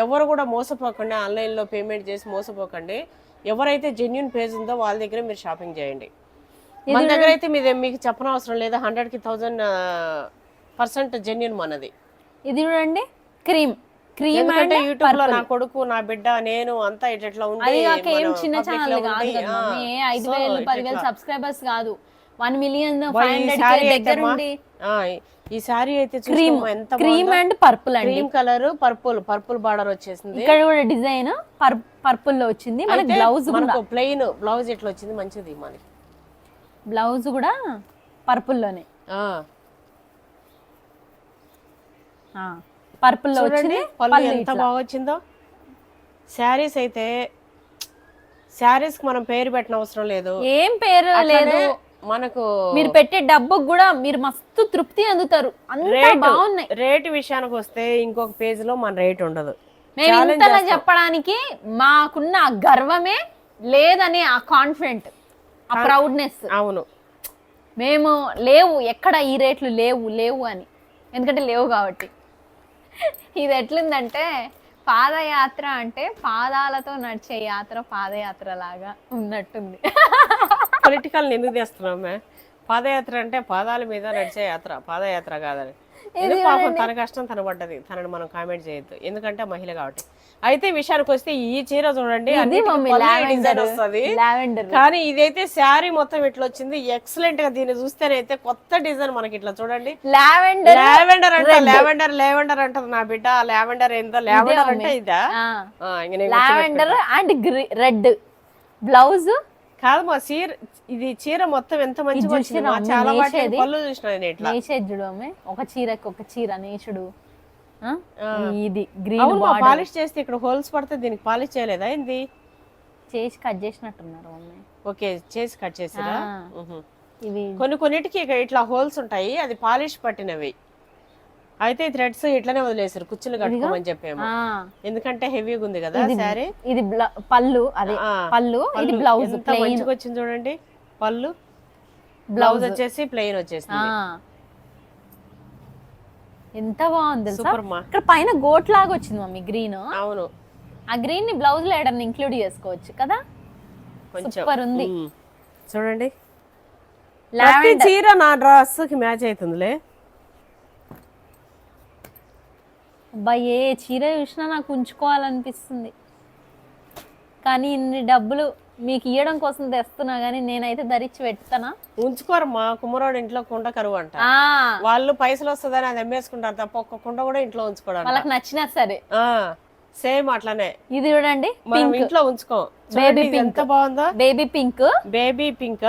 ఎవరు కూడా మోసపోకండి, ఆన్లైన్లో పేమెంట్ చేసి మోసపోకండి. ఎవరైతే జెన్యున్ పేజ్ ఉందో వాళ్ళ దగ్గర మీరు షాపింగ్ చేయండి. మన దగ్గర అయితే మీకు చెప్పనవసరం లేదా, 100కి 1000% జెన్యున్ మనది. ఇది చూడండి క్రీమ్ ఎందుకంటే యూట్యూబ్ లో నా కొడుకు, నా బిడ్డ, నేను అంతా ఇట్లా ఉండి ఏం చిన్న ఛానల్ కాదు కదా మమ్మీ, 5,000 10,000 సబ్స్క్రైబర్స్ కాదు, 1 మిలియన్ 500K దగ్గర ఉంది. ఈ సారీ అయితే ఎంత క్రీమ్ అండ్ పర్పుల్ అండి, క్రీమ్ కలర్ పర్పుల్ బార్డర్ వచ్చేసింది. ఇక్కడ కూడా డిజైన్ పర్పుల్ లో వచ్చింది. మనకి బ్లౌజ్ కూడా ప్లెయిన్ బ్లౌజ్ ఎట్లా వచ్చింది, మంచిది. మనకి బ్లౌజ్ కూడా పర్పుల్ లోనే, పర్పుల్ లో వచ్చింది. పళ్ళు ఎంత బాగా వచ్చిందో. శారీస్ అయితే శారీస్ కి మనం పేరు పెట్టిన అవసరం లేదు, ఏం పేరు లేదు మనకు. మీరు పెట్టే డబ్బుకు కూడా మీరు మస్తు తృప్తి అందుతారు. బాగున్నాయి. రేటు విషయానికి వస్తే ఇంకొక పేజ్ లో మన రేట్ ఉండదు. మేము ఇంతలా చెప్పడానికి మాకున్న ఆ గర్వమే లేదనే ఆ కాన్ఫిడెంట్, ఆ ప్రౌడ్నెస్. అవును, మేము లేవు ఎక్కడ ఈ రేట్లు లేవు అని, ఎందుకంటే లేవు కాబట్టి. ఇది ఎట్లుందంటే పాదయాత్ర అంటే పాదాలతో నడిచే యాత్ర, పాదయాత్ర లాగా ఉన్నట్టుంది. పొలిటికల్ ఎందుకు తెస్తున్నామే, పాదయాత్ర అంటే పాదాల మీద నడిచే యాత్ర, పాదయాత్ర కాదని. పాపం తన కష్టం తన పడ్డది, తనని మనం కామెంట్ చేయొద్దు, ఎందుకంటే మహిళ కాబట్టి. అయితే విషయానికి వస్తే ఈ చీర చూడండి డిజైన్ వస్తుంది, కానీ ఇదైతే శారీ మొత్తం ఇట్లా వచ్చింది. ఎక్సలెంట్ గా దీన్ని చూస్తేనైతే కొత్త డిజైన్ మనకి ఇట్లా చూడండి. లావెండర్ అంటే లావెండర్ అంటది నా బిడ్డ. లావెండర్ ఏందో, లావెండర్ అంటే ఇదా, లావెండర్ అండ్ రెడ్ బ్లౌజ్ కాదు మా ఇది చీర మొత్తం ఎంత మంచిగా వచ్చింది. చాలా పళ్ళు చూసిన ఒక చీరకి ఒక చీర నేచుడు. ఇది గ్రీన్ పాలిష్ చేస్తే ఇక్కడ హోల్స్ పడితే దీనికి పాలిష్ చేయలేదా ఏంది, చేసి కట్ చేసినట్టున్నారు మమ్మీ. ఓకే, చేసి కట్ చేసిరా. కొన్నిటికి ఇట్లా హోల్స్ ఉంటాయి, అది పాలిష్ పట్టినవి. అయితే థ్రెడ్స్ ఇట్లానే వదిలేసారు, కుచ్చులు కట్టుకోమని చెప్పేమో, ఎందుకంటే హెవీగా ఉంది కదా సారీ. ఇది పళ్ళు, అదే పళ్ళు, ఇది బ్లౌజ్. మంచిగా వచ్చింది చూడండి, పళ్ళు బ్లౌజ్ వచ్చేసి ప్లెయిన్ వచ్చేసింది. ఎంత బాగుంది ఇక్కడ పైన గోట్ లాగా వచ్చింది మమ్మీ గ్రీన్. అవును, ఆ గ్రీన్ ని బ్లౌజ్ లో ఏడన్నా ఇంక్లూడ్ చేసుకోవచ్చు కదా, సూపర్ ఉంది చూడండి. చీర నా డ్రెస్ కి మ్యాచ్ అవుతుందిలే. అబ్బా ఏ చీర చూసినా నాకు ఉంచుకోవాలనిపిస్తుంది, కానీ ఇన్ని డబ్బులు మీకు ఇవ్వడం కోసం తెస్తున్నా గానీ నేనైతే ధరించి పెడతానా. ఉంచుకోరమ్మా, కుమ్మరోడు ఇంట్లో కుండ కరువు అంట, వాళ్ళు పైసలు వస్తుందని అది అమ్మేసుకుంటారు తప్ప ఒక్క కుండ కూడా ఇంట్లో ఉంచుకోవడం. వాళ్ళకి నచ్చినా సరే సేమ్ అట్లానే ఇది చూడండి మనం ఇంట్లో ఉంచుకో. చూడండి ఇది ఎంత బాగుందో, baby pink, baby pink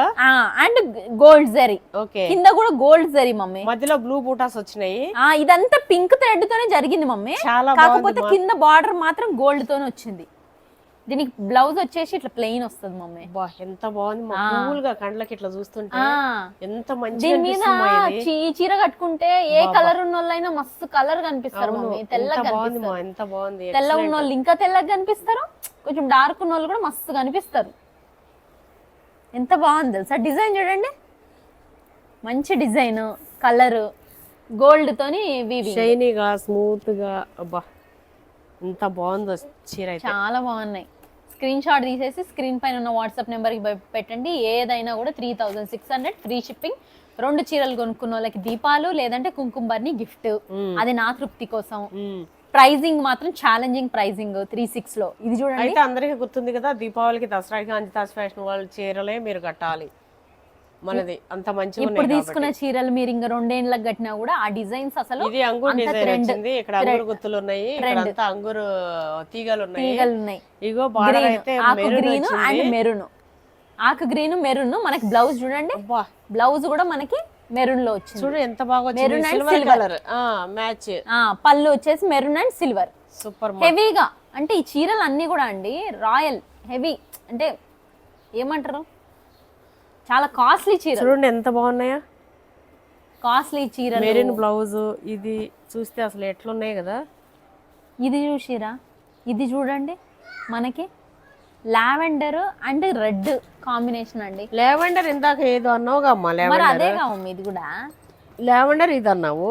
and gold zari. Okay, కింద కూడా గోల్డ్ జరీ మమ్మీ. మధ్యలో బ్లూ బూటాస్ వచ్చినాయి. ఇదంతా పింక్ థ్రెడ్ తోనే జరిగింది మమ్మీ. చాలా కాకపోతే కింద బార్డర్ మాత్రం గోల్డ్ తోనే వచ్చింది. దీనికి బ్లౌజ్ వచ్చేసి ఇట్లా ప్లెయిన్ వస్తుంది మమ్మీ. ఎంత బాగుంది, కూల్ గా కండ్లకి ఇట్లా చూస్తుంటే ఎంత మంచి. దీని మీద ఈ చీర కట్టుకుంటే ఏ కలర్ ఉన్న వాళ్ళైనా మస్తు కలర్ కనిపిస్తారు మమ్మీ. తెల్లగా కనిపిస్తారు. ఎంత బాగుంది. తెల్ల ఉన్న వాళ్ళు ఇంకా తెల్లగా కనిపిస్తారు, కొంచెం డార్క్ ఉన్న వాళ్ళు కూడా మస్తు కనిపిస్తారు. ఎంత బాగుంది తెలుసా డిజైన్. చూడండి మంచి డిజైన్, కలర్ గోల్డ్ తోని షైనీగా స్మూత్ గా. అబ్బా ఎంత బాగుందో చీర. చాలా బాగున్నాయి. స్క్రీన్ షాట్ తీసేసి స్క్రీన్ పైన ఉన్న వాట్సాప్ నెంబర్ కి పెట్టండి. ఏదైనా కూడా 3600 ఫ్రీ షిప్పింగ్. 2 చీరలు కొనుక్కున్న వాళ్ళకి దీపాలు లేదంటే కుంకుమ బర్ని గిఫ్ట్. అది నా తృప్తి కోసం. ప్రైజింగ్ మాత్రం ఛాలెంజింగ్ ప్రైజింగ్ 36 లో. ఇది చూడండి. అయితే అందరికీ గుర్తుంది కదా, దీపావళికి దసరాకి అంజితాస్ ఫ్యాషన్ వాళ్ళ చీరలే మీరు కట్టాలి. మనది అంత మంచిగా ఇప్పుడు తీసుకున్న చీరలు మీరు ఇంకా 2 ఏళ్ళకి కట్టినా కూడా ఆ డిజైన్స్ అసలు ఇది అంగూర్ డిజైన్ వచ్చింది. ఇక్కడ అంగూర్ గుత్తులు ఉన్నాయి, ఇక్కడ అంతా అంగూర్ తీగలు ఉన్నాయి. ఇగో బార్డర్ అయితే గ్రీన్ అండ్ మెరూన్. ఆకు గ్రీన్ మెరూన్. మనకి బ్లౌజ్ చూడండి, బ్లౌజ్ కూడా మనకి మెరూన్ లో వచ్చింది. చూడు ఎంత బాగా వచ్చింది, సిల్వర్ కలర్ మ్యాచ్. పళ్ళు వచ్చేసి మెరూన్ అండ్ సిల్వర్. సూపర్ హెవీగా. అంటే ఈ చీరలు అన్ని కూడా అండి రాయల్ హెవీ, అంటే ఏమంటారు, చాలా కాస్ట్లీ చీర. చూడండి ఎంత బాగున్నాయా, కాస్ట్లీ చీర. Maroon blouse. ఇది చూస్తే అసలు ఎట్లున్నాయి కదా. ఇది చూసిరా, ఇది చూడండి మనకి లావెండర్ అండ్ రెడ్ కాంబినేషన్ అండి. లావెండర్ ఇందాక ఏదో అన్నావుగా అమ్మా, మరి అదేగా మమ్మీ ఇది కూడా. లావెండర్ ఇది అన్నావు,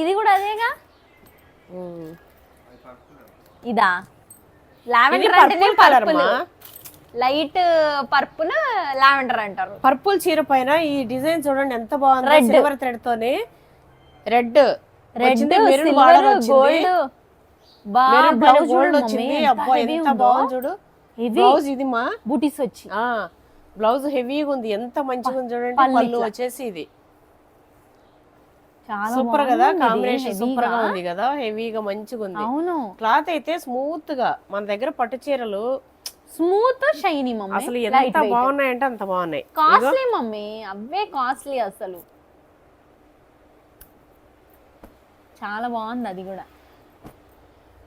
ఇది కూడా అదేగా. ఇదా లావెండర్ అంటే పర్పుల్, లైట్ పర్పుల్ లావెండర్ అంటారు. పర్పుల్ చీర పైన ఈ డిజైన్ చూడండి ఎంత బాగుంది, సిల్వర్ థ్రెడ్ తోని. రెడ్ సిల్వర్ గోల్డ్ గోల్డ్ వచ్చింది. అబ్బా ఎంత బాగుంది చూడు. బ్లౌజ్ ఇది మా బూటీస్ వచ్చి బ్లౌజ్ హెవీగా ఉంది, ఎంత మంచిగా ఉంది చూడండి. పళ్ళు వచ్చేసి ఇది సూపర్ కదా, కాంబినేషన్ సూపర్ గా ఉంది కదా, హెవీగా మంచిగా ఉంది. అవును, క్లాత్ అయితే స్మూత్ గా. మన దగ్గర పట్టు చీరలు స్మూత్ షైనీ మమ్మీ, అసలు ఎంత బాగున్నాయంటే అంత బాగున్నాయి. కాస్ట్లీ మమ్మీ, అవే కాస్ట్లీ అసలు. చాలా బాగుంది అది కూడా,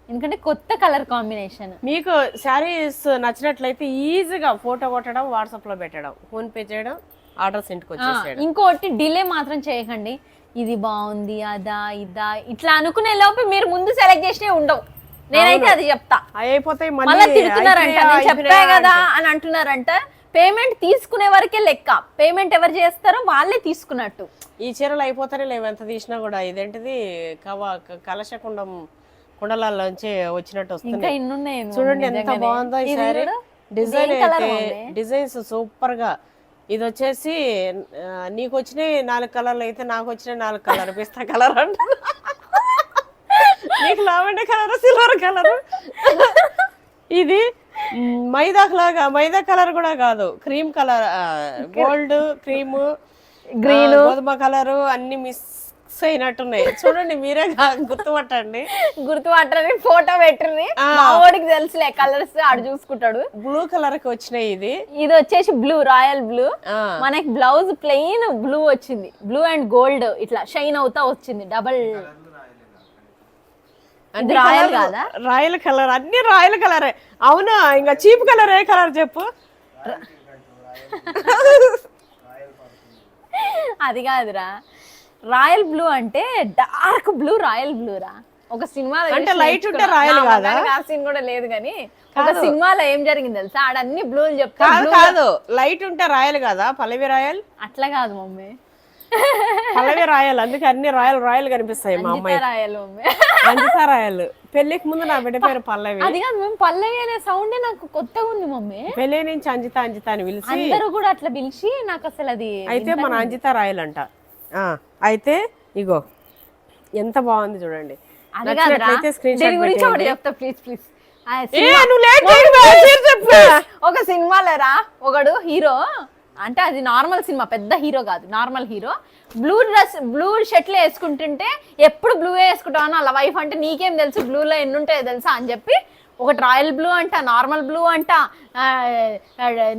ఎందుకంటే కొత్త కలర్ కాంబినేషన్. మీకు శారీస్ నచ్చినట్లయితే ఈజీగా ఫోటో కొట్టడం, వాట్సాప్ లో పెట్టడం, ఫోన్ పే చేయడం, ఆర్డర్స్ ఇంటికి వచ్చేసేయడం. ఇంకోటి డిలే మాత్రం చేయకండి. ఇది బాగుంది అదా ఇదా ఇట్లా అనుకునే లోపు మీరు ముందు సెలెక్ట్ చేసినవి ఉండవు. నేనైతే అది చెప్తా. అయిపోతాయి మళ్ళీ తిడుతున్నారంట, నేను చెప్పా కదా అని అంటున్నారంట. పేమెంట్ తీసుకునే వరకే లెక్క. పేమెంట్ ఎవరు చేస్తారో వాళ్ళే తీసుకున్నట్టు. ఈ చీరలు అయిపోతానే లేవు ఎంత తీసినా కూడా. ఇదేంటిది కలశకుండం కుండలలోంచి వచ్చినట్టు వస్తుంది. చూడండి ఎంత బాగుందో ఈ సారీ. డిజైన్ అయితే డిజైన్స్ సూపర్ గా. ఇది వచ్చేసి నీకు వచ్చినాయి 4 కలర్లు అయితే నాకు వచ్చినాయి 4 కలర్. పిస్తా కలర్ అంట, నీకు లావెండర్ కలర్, సిల్వర్ కలర్. ఇది మైదా కలర్ కూడా కాదు, cream colour, gold, cream, green, గోధుమ కలర్ అన్ని మిక్స్ అయినట్టున్నాయి. చూడండి మీరే గుర్తుపట్టండి. ఫోటో పెట్టండి, మావాడికి తెలుసులే కలర్స్, ఆడు చూసుకుంటాడు. బ్లూ కలర్ కి వచ్చినాయి. ఇది వచ్చేసి బ్లూ, రాయల్ బ్లూ. మనకి బ్లౌజ్ ప్లెయిన్ బ్లూ వచ్చింది. బ్లూ అండ్ గోల్డ్ ఇట్లా షైన్ అవుతా వచ్చింది. డబల్ రాయల్ కాదా, రాయల్ కలర్, అన్ని రాయల్ కలరే. అవునా, ఇంకా చీప్ కలర్ ఏ కలర్ చెప్పు. అది కాదురా, రాయల్ బ్లూ అంటే డార్క్ బ్లూ, రాయల్ బ్లూ రా. ఒక సినిమా అంటే లైట్ ఉంటే రాయల్ కాదా? ఆ సీన్ కూడా లేదు కానీ ఒక సినిమాలో ఏం జరిగింది తెలుసా, ఆడన్ని బ్లూలు చెప్తా. కాదు, లైట్ ఉంటే రాయల్ కాదా? పల్లవి రాయల్ అట్లా కాదు మమ్మీ, పల్లవి రాయల్. అందుకే అన్ని రాయల్ రాయల్ కనిపిస్తాయి. మా అమ్మాయి రాయల్ మమ్మీ, అంజితా రాయల్. పెళ్లికి ముందు నా బిడ్డ పేరు పల్లవి. అది కాదు మేము పల్లవి అనే సౌండ్ నాకు కొత్తగా ఉంది మమ్మీ. పెళ్లి నుంచి అంజిత అని పిలిచి అందరూ కూడా అట్లా పిలిచి నాకు అసలు అది. అయితే మన అంజితా రాయల్ అంట. అయితే ఇగో ఎంత బాగుంది చూడండి. ఒక సినిమాలో రా, ఒకడు హీరో అంటే అది నార్మల్ సినిమా, పెద్ద హీరో కాదు, నార్మల్ హీరో. బ్లూ షర్ట్లు వేసుకుంటుంటే ఎప్పుడు బ్లూ వేసుకుంటావు అలా వైఫ్ అంటే నీకేం తెలుసు బ్లూలో ఎన్ని ఉంటాయో తెలుసా అని చెప్పి ఒకటి రాయల్ బ్లూ అంట, నార్మల్ బ్లూ అంట,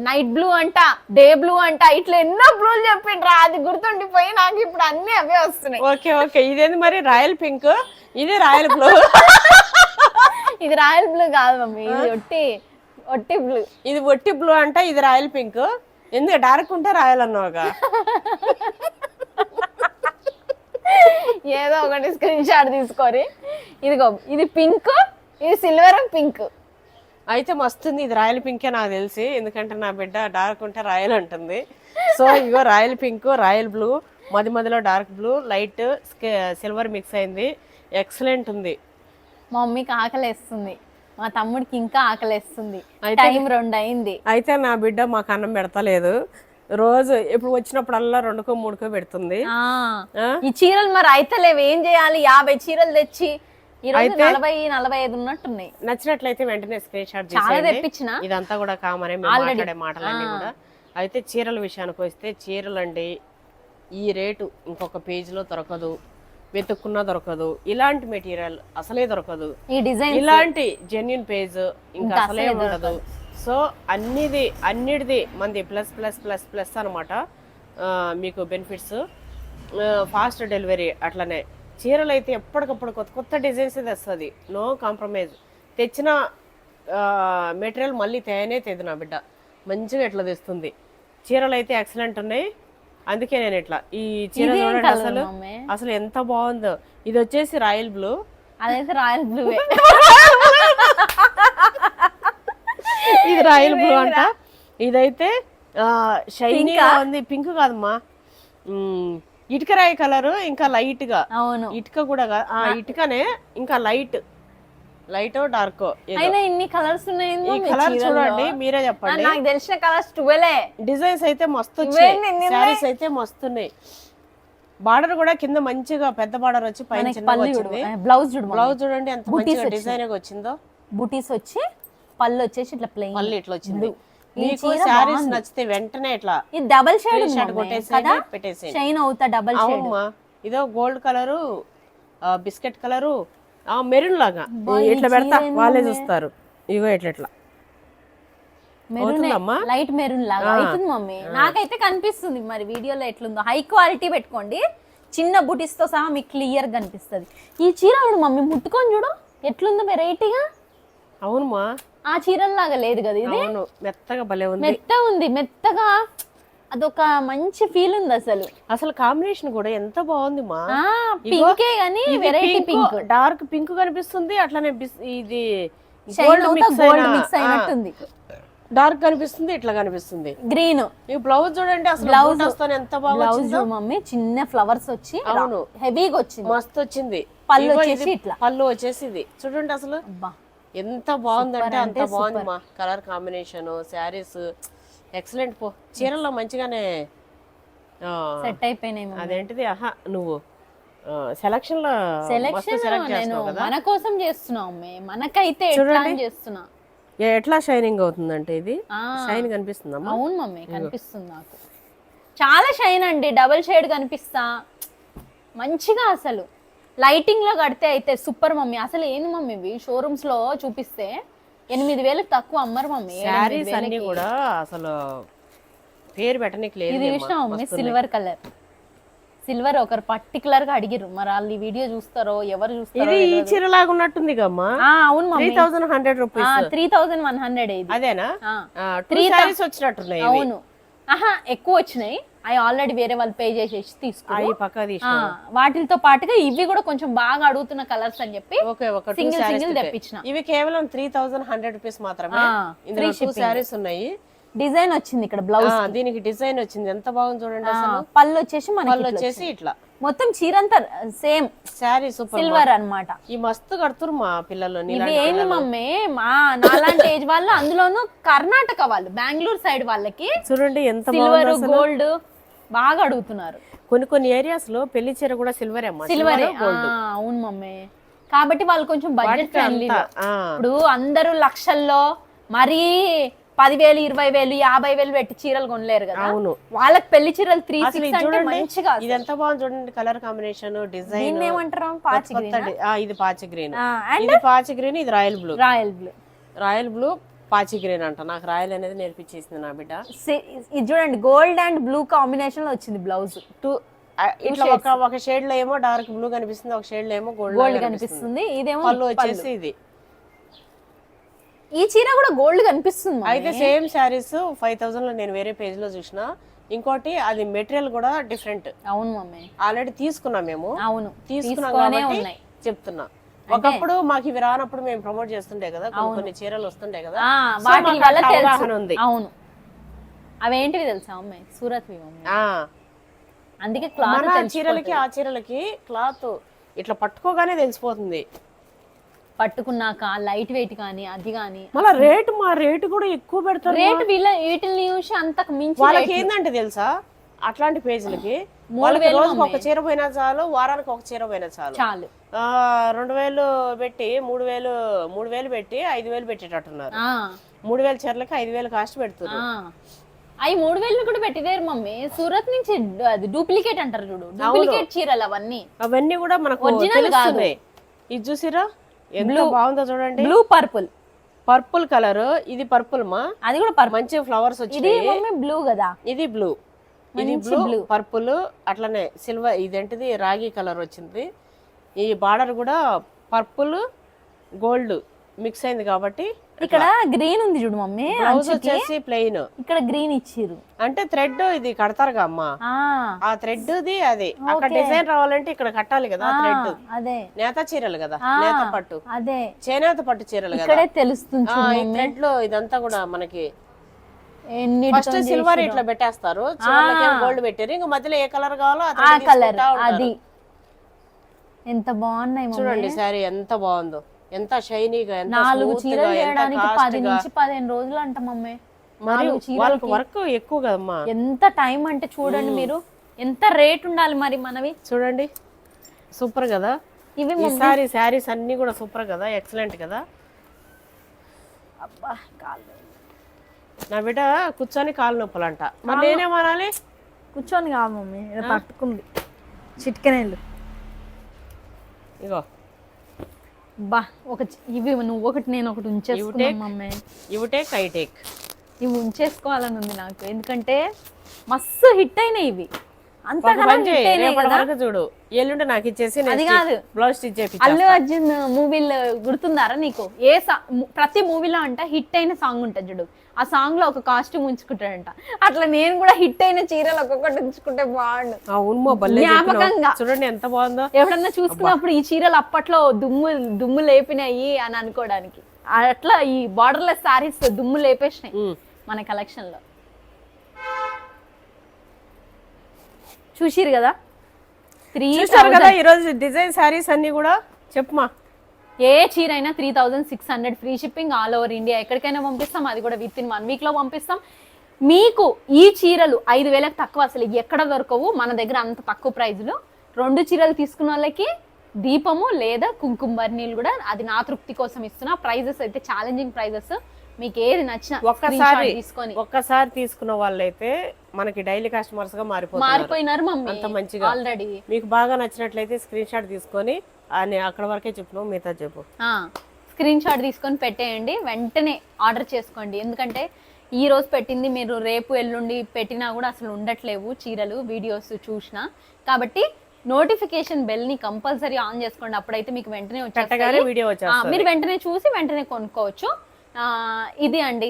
నైట్ బ్లూ అంట, డే బ్లూ అంట, ఇట్లా ఎన్నో బ్లూలు చెప్పిండ్రా. అది గుర్తుండిపోయి నాకు ఇప్పుడు అన్ని అవే వస్తున్నాయి. ఓకే ఓకే, ఇదేంది మరి రాయల్ పింక్, ఇది రాయల్ బ్లూ. ఇది రాయల్ బ్లూ కాదు మమ్మీ, ఇది ఒట్టి బ్లూ. ఇది ఒట్టి బ్లూ అంట, ఇది రాయల్ పింక్. ఎందుకు డార్క్ ఉంటే రాయల్ అన్నావుగా. ఏదో ఒకటి స్క్రీన్ షాట్ తీసుకోరి. ఇదిగో ఇది పింక్, ఇది సిల్వర్ పింక్. అయితే మస్తుంది, ఇది రాయల్ పింకే నాకు తెలిసి, ఎందుకంటే నా బిడ్డ డార్క్ ఉంటే రాయల్ అంటుంది. సో ఇగో రాయల్ పింక్, రాయల్ బ్లూ, మధ్యలో dark blue, light silver mix అయింది. ఎక్సలెంట్ ఉంది. మా మమ్మీకి ఆకలేస్తుంది, మా తమ్ముడికి ఇంకా ఆకలేస్తుంది. టైం 2 అయింది. అయితే నా బిడ్డ మాకు అన్నం పెడతలేదు. రోజు ఇప్పుడు వచ్చినప్పుడల్లా 2కో 3కో పెడుతుంది. ఈ చీరలు మరి అయితలేవు, ఏం చేయాలి? 50 చీరలు తెచ్చి ఈ రోజు 40-45 ఉన్నట్టున్నాయి. నచ్చినట్లయితే వెంటనే స్క్రీన్ షాట్ చాలా తెప్పించిన. ఇదంతా కూడా కామనే మాట్లాడే మాటలన్నీ కూడా. అయితే చీరల విషయానికి వస్తే చీరలండి ఈ రేటు ఇంకొక పేజ్ లో దొరకదు, వెతుక్కున్నా దొరకదు. ఇలాంటి మెటీరియల్ అసలే దొరకదు. ఈ డిజైన్ ఇలాంటి జెన్యున్ పేజ్ ఇంకా అసలే ఉండదు. సో అన్నిటిది మంది ప్లస్ ప్లస్ ప్లస్ ప్లస్ అనమాట. మీకు బెనిఫిట్స్, ఫాస్ట్ డెలివరీ. అట్లనే చీరలు అయితే ఎప్పటికప్పుడు కొత్త కొత్త డిజైన్స్ తెస్తుంది. No compromise. తెచ్చిన మెటీరియల్ మళ్ళీ తేనే తెదు నా బిడ్డ, మంచిగా ఎట్లా తెస్తుంది. చీరలు అయితే ఎక్సలెంట్ ఉన్నాయి. అందుకే నేను ఇట్లా ఈ చీర చూడండి, అసలు ఎంత బాగుందో. ఇది వచ్చేసి రాయల్ బ్లూ. అదైతే రాయల్ బ్లూ. ఇది రాయల్ బ్లూ అంట. ఇదైతే షైనీ ఉంది. పింక్ కాదమ్మా, ఇటుక రాయి కలర్, ఇంకా లైట్ గా. అవును, ఇటుక కూడా ఇటుకనే, ఇంకా లైట్ డార్క్. అయినా ఇన్ని కలర్స్ ఉన్నాయి. ఈ కలర్ చూడండి, మీరే చెప్పండి. నాకు తెలిసిన కలర్స్ 12. డిజైన్స్ అయితే మస్తు వచ్చాయి, శారీస్ అయితే మస్తున్నాయి. బార్డర్ కూడా కింద మంచిగా పెద్ద బార్డర్ వచ్చి పైన చిన్నగా వచ్చింది. బ్లౌజ్ చూడండి ఎంత మంచిగా డిజైన్ వచ్చిందో. బూటీస్ వచ్చి పళ్ళు వచ్చేసి ఇట్లా ప్లెయిన్, పళ్ళు ఇట్లా వచ్చింది. మీకు శారీస్ నచ్చితే వెంటనే ఇట్లా ఇది డబుల్ షేడ్ షర్ట్ కొట్టేసి పెట్టేసి షైన్ అవుతా. డబుల్ షేడ్ ఇదో gold colour, biscuit colour, maroon లాగా ఇట్లా పెడతా వాళ్ళే చూస్తారు. ఇగో ఇట్లా మెరూన్, లైట్ మెరూన్ లాగా అవుతుంది మమ్మీ. నాకైతే కనిపిస్తుంది, మరి వీడియోలో ఎట్లుందో. హై క్వాలిటీ పెట్టుకోండి, చిన్న బుటీస్ తో సహా మీకు క్లియర్ కనిపిస్తుంది. ఈ చీర చూడు మమ్మీ, ముట్టుకొని చూడు ఎట్లుందో వెరైటీగా. అవునమ్మా, ఆ చీరల్లాగా లేదు కదా ఇది. మెత్తగా భలే ఉంది, మెత్తగా. అదొక మంచి ఫీల్ ఉంది అసలు కాంబినేషన్ కూడా ఎంత బాగుంది మా. పింకే గానీ వెరైటీ పింక్, డార్క్ పింక్ కనిపిస్తుంది. అట్లానే ఇది గోల్డ్ మిక్స్ అయినట్టుంది. డార్క్ కనిపిస్తుంది, ఇట్లా కనిపిస్తుంది గ్రీన్. ఈ బ్లౌజ్ చూడండి, అసలు బ్లౌజ్ ఎంత బాగా వచ్చిందో మమ్మీ. చిన్న ఫ్లవర్స్ వచ్చి అవును హెవీగా వచ్చింది, మస్తు వచ్చింది. పళ్ళు వచ్చేసి ఇట్లా, పళ్ళు వచ్చేసి ఇది చూడండి. అసలు ఎంత బాగుందంటే అంత బాగుంది మా. Colour combination, saris excellent. పో చీరల్లో మంచిగానే సెట్ అయిపోయినాయి. అదేంటిది నువ్వు సెలక్షన్ నేను మన కోసం చేస్తున్నాం, మనకైతే చేస్తున్నా. ఎట్లా షైనింగ్ అవుతుందంటే ఇది షైన్ కనిపిస్తుందమ్మా. అవును మమ్మీ, కనిపిస్తుంది నాకు. చాలా షైన్ అండి, డబుల్ షేడ్ కనిపిస్తా మంచిగా. అసలు లైటింగ్ లో కడితే అయితే సూపర్ మమ్మీ. అసలు ఏంది మమ్మీ ఇవి షోరూమ్స్ లో చూపిస్తే 8,000 తక్కువ అమ్మరు మమ్మీ. శారీస్ అన్ని కూడా అసలు పేరు పెట్టడానికి లేదు. ఇది చూసినా మమ్మీ, సిల్వర్ కలర్. సిల్వర్ ఒకరు పర్టికులర్ గా అడిగిరు, మరి వాళ్ళు ఈ వీడియో చూస్తారో ఎవరు చూస్తారో. ఇది ఈ చీర లాగా ఉన్నట్టుంది కమ్మా. అవును మమ్మీ, 3,100 రూపీస్. 3,100 ఇది. అదేనా? 3 సారీస్ వచ్చినట్టున్నాయి. అవును, ఎక్కువ వచ్చినాయి. అవి ఆల్రెడీ వేరే వాళ్ళు పే చేసేసి తీసుకున్నారు. వాటితో పాటుగా ఇవి కూడా కొంచెం బాగా అడుగుతున్న కలర్స్ అని చెప్పి సింగిల్ తెప్పించిన. ఇవి కేవలం 3,100 రూపీస్ మాత్రమే. ఇందులో 2 సారీస్ ఉన్నాయి. డిజైన్ వచ్చింది ఇక్కడ బ్లౌజ్, దీనికి డిజైన్ వచ్చింది. ఎంత బాగుంది చూడండి. అసలు పళ్ళు వచ్చేసి మనకి వచ్చేసి ఇట్లా మొత్తం చీరంతా సేమ్ శారీ సూపర్ సిల్వర్ అన్నమాట. ఈ మస్తు కడుతురు మా పిల్లలు. ఇది ఏంది మమ్మీ, మా నాలాంటి ఏజ్ వాళ్ళు, అందులోనూ కర్ణాటక వాళ్ళు, బెంగళూరు సైడ్ వాళ్ళకి చూడండి ఎంత సిల్వర్ గోల్డ్ బాగా అడుగుతున్నారు. కొన్ని ఏరియాస్ లో పెళ్లి చీర కూడా సిల్వర్ అమ్మా. సిల్వరే, అవును మమ్మీ. కాబట్టి వాళ్ళు కొంచెం బడ్జెట్ ఫ్రెండ్లీ. ఇప్పుడు అందరూ లక్షల్లో, మరీ 10,000 20,000 50,000 పెట్టి చీరలు కొనలేరు కదా. అవును. వాళ్ళకి పెళ్లి చీరలు 3-6 అసలు అంటే చూడండి మంచిగా. ఇది ఎంత బాగుంది చూడండి, కలర్ కాంబినేషన్, డిజైన్. దీన్ని ఏమంటారు? పాచి గ్రీన్. ఇది పాచి గ్రీన్, అండ్ ఇది పాచి గ్రీన్, ఇది royal blue. Royal blue. Royal blue పాచి గ్రీన్ అంట. నాకు రాయల్ అనేది నేర్పించేసింది నా బిడ్డ. ఇది చూడండి గోల్డ్ అండ్ బ్లూ కాంబినేషన్ లో వచ్చింది బ్లౌజ్. ఇట్లా ఒక షేడ్ లో ఏమో డార్క్ బ్లూ కనిపిస్తుంది, ఒక షేడ్ లో ఏమో గోల్డ్ కనిపిస్తుంది. ఇదేమో పళ్ళు వచ్చేసి ఇది. ఈ చీర కూడా గోల్డ్ కనిపిస్తుంది. అయితే సేమ్ శారీస్ 5,000 లో నేను వేరే పేజ్ లో చూసిన. ఇంకోటి అది మెటీరియల్ కూడా డిఫరెంట్. అవును మమ్మీ, ఆల్రెడీ తీసుకున్నాం మేము. అవును తీసుకున్నాం కాబట్టి చెప్తున్నా. ఒకప్పుడు మాకు ఇవి రానప్పుడు మేము ప్రమోట్ చేస్తుండే కదా, కొన్ని చీరలు వస్తుండే కదా, వాటి వల్ల అవగాహన ఉంది. అవును, అవేంటివి తెలుసా అమ్మాయి? సూరత్ అందుకే మన చీరలకి ఆ చీరలకి క్లాత్ ఇట్లా పట్టుకోగానే తెలిసిపోతుంది. పట్టుకున్నాక లైట్ వెయిట్ కానీ అది కానీ. మళ్ళీ రేటు కూడా ఎక్కువ పెడతారు. రేటు వీటిని చూసి అంతకు మించి వాళ్ళకి ఏంటంటే తెలుసా, అట్లాంటి పేజీలకి వాళ్ళకి రోజుకి ఒక చీర పోయినా చాలు, వారానికి ఒక చీర పోయినా చాలు. 2,000 పెట్టి 3,000 పెట్టి 5,000 పెట్టేటట్టున్నారు. 3,000 చీరలకి 5,000 కాస్ట్ పెడుతున్నారు. అవి 3,000 కూడా పెట్టిదేరు మమ్మీ. సూరత్ నుంచి అది డూప్లికేట్ అంటారు చూడు, డూప్లికేట్ చీరలు అవన్నీ కూడా మనకు తెలుస్తున్నాయి. ఇది చూసిరా ఎంత బాగుందో చూడండి, బ్లూ పర్పుల్ కలర్. ఇది పర్పుల్ మా, అది కూడా మంచి ఫ్లవర్స్ వచ్చి. బ్లూ కదా, ఇది బ్లూ, ఇది బ్లూ పర్పుల్ అట్లనే సిల్వర్. ఇదేంటిది రాగి కలర్ వచ్చింది. ఈ బార్డర్ కూడా పర్పుల్ గోల్డ్ మిక్స్ అయింది కాబట్టి. ఇక్కడ గ్రీన్ ఉంది చూడు మమ్మీ, బ్లౌజ్ వచ్చేసి ప్లెయిన్, ఇక్కడ గ్రీన్ ఇచ్చిర్రు. అంటే థ్రెడ్ ఇది కడతారుగా అమ్మా, ఆ థ్రెడ్ ది అది అక్కడ డిజైన్ రావాలంటే ఇక్కడ కట్టాలి కదా థ్రెడ్. అదే నేత చీరలు కదా, నేత పట్టు, అదే చేనేత పట్టు చీరలు కదా, ఇక్కడే తెలుస్తుంది. ఈ థ్రెడ్ లో ఇదంతా కూడా మనకి ఫస్ట్ సిల్వర్ ఇట్లా పెట్టేస్తారు, గోల్డ్ పెట్టారు, ఇంకా మధ్యలో ఏ కలర్ కావాలో ఆ కలర్. అది ఎంత బాగున్నాయి చూడండి శారీ, ఎంత బాగుందో, ఎంత షైనీగా, ఎంత 4 చీరలు చేయడానికి 10 నుంచి 15 రోజులు అంట మమ్మీ. మరి వాళ్ళకి వర్క్ ఎక్కువ కదమ్మా. ఎంత టైం అంటే చూడండి మీరు, ఎంత రేట్ ఉండాలి మరి మనవి. చూడండి సూపర్ కదా ఇవి. శారీస్ అన్ని కూడా సూపర్ కదా, ఎక్సలెంట్ కదా. అబ్బా కాళ్ళు, నా బిడ్డ కూర్చొని కాలు నొప్పులంట. మరి నేనేమనాలి? కూర్చొని కాదు మమ్మీ, పట్టుకుంది చిట్కెనేళ్ళు. ఇగో బా ఇవి నువ్వు ఒకటి నేను ఒకటి ఉంచేసుకున్నాను మమ్మీ. ఇవి ఉంచేసుకోవాలని ఉంది నాకు, ఎందుకంటే మస్తు హిట్ అయినాయి ఇవి. చూడు ఎల్లుండి నాకు ఇచ్చేసి అది కాదు, బ్లౌజ్ స్టిచ్ చేసి. అల్లు అర్జున్ మూవీలో గుర్తుందారా నీకు? ప్రతి మూవీలో అంట హిట్ అయిన సాంగ్ ఉంటుంది చూడు, ఆ సాంగ్ లో ఒక కాస్ట్యూమ్ ఉంచుకుంటాడంట. అట్లా నేను కూడా హిట్ అయిన చీరలు ఒక్కొక్కటి ఉంచుకుంటే బాగుండు, జ్ఞాపకంగా. చూడండి ఎంత బాగుందో, ఎవడన్నా చూసుకున్నప్పుడు ఈ చీరలు అప్పట్లో దుమ్ము లేపినాయి అని అనుకోవడానికి. అట్లా ఈ బార్డర్లెస్ సారీస్ దుమ్ము లేపేసినాయి మన కలెక్షన్ లో. చూసిరు కదా, చూసారు కదా ఈరోజు డిజైన్ సారీస్ అన్ని కూడా. చెప్పుమా, ఏ చీర అయినా 3,600 free shipping all over India, ఎక్కడికైనా పంపిస్తాం. అది కూడా విత్ ఇన్ 1 వీక్ లో పంపిస్తాం. మీకు ఈ చీరలు 5,000కి తక్కువ అసలు ఎక్కడ దొరకవు మన దగ్గర, అంత తక్కువ ప్రైజ్లో. 2 చీరలు తీసుకున్న వాళ్ళకి దీపము లేదా కుంకుమ బర్నీలు కూడా, అది నా తృప్తి కోసం ఇస్తున్నా. ప్రైజెస్ అయితే ఛాలెంజింగ్ ప్రైజెస్, మీకు ఏది నచ్చినా ఒక్కసారి తీసుకున్న వాళ్ళైతే మనకి డైలీ కస్టమర్స్ గా మారిపోయినారు మమ్మీ. అంత మంచిగా ఆల్రెడీ మీకు బాగా నచ్చినట్లయితే స్క్రీన్ షాట్ తీసుకొని అక్కడ వరకే చెప్పు, మిగతా చెప్పు. స్క్రీన్ షాట్ తీసుకొని పెట్టేయండి, వెంటనే ఆర్డర్ చేసుకోండి. ఎందుకంటే ఈ రోజు పెట్టింది మీరు రేపు ఎల్లుండి పెట్టినా కూడా అసలు ఉండట్లేవు చీరలు, వీడియోస్ చూసినా. కాబట్టి నోటిఫికేషన్ బెల్ ని కంపల్సరీ ఆన్ చేసుకోండి, అప్పుడైతే మీకు వెంటనే వచ్చేస్తాయి. మీరు వెంటనే చూసి వెంటనే కొనుక్కోవచ్చు. ఇది అండి,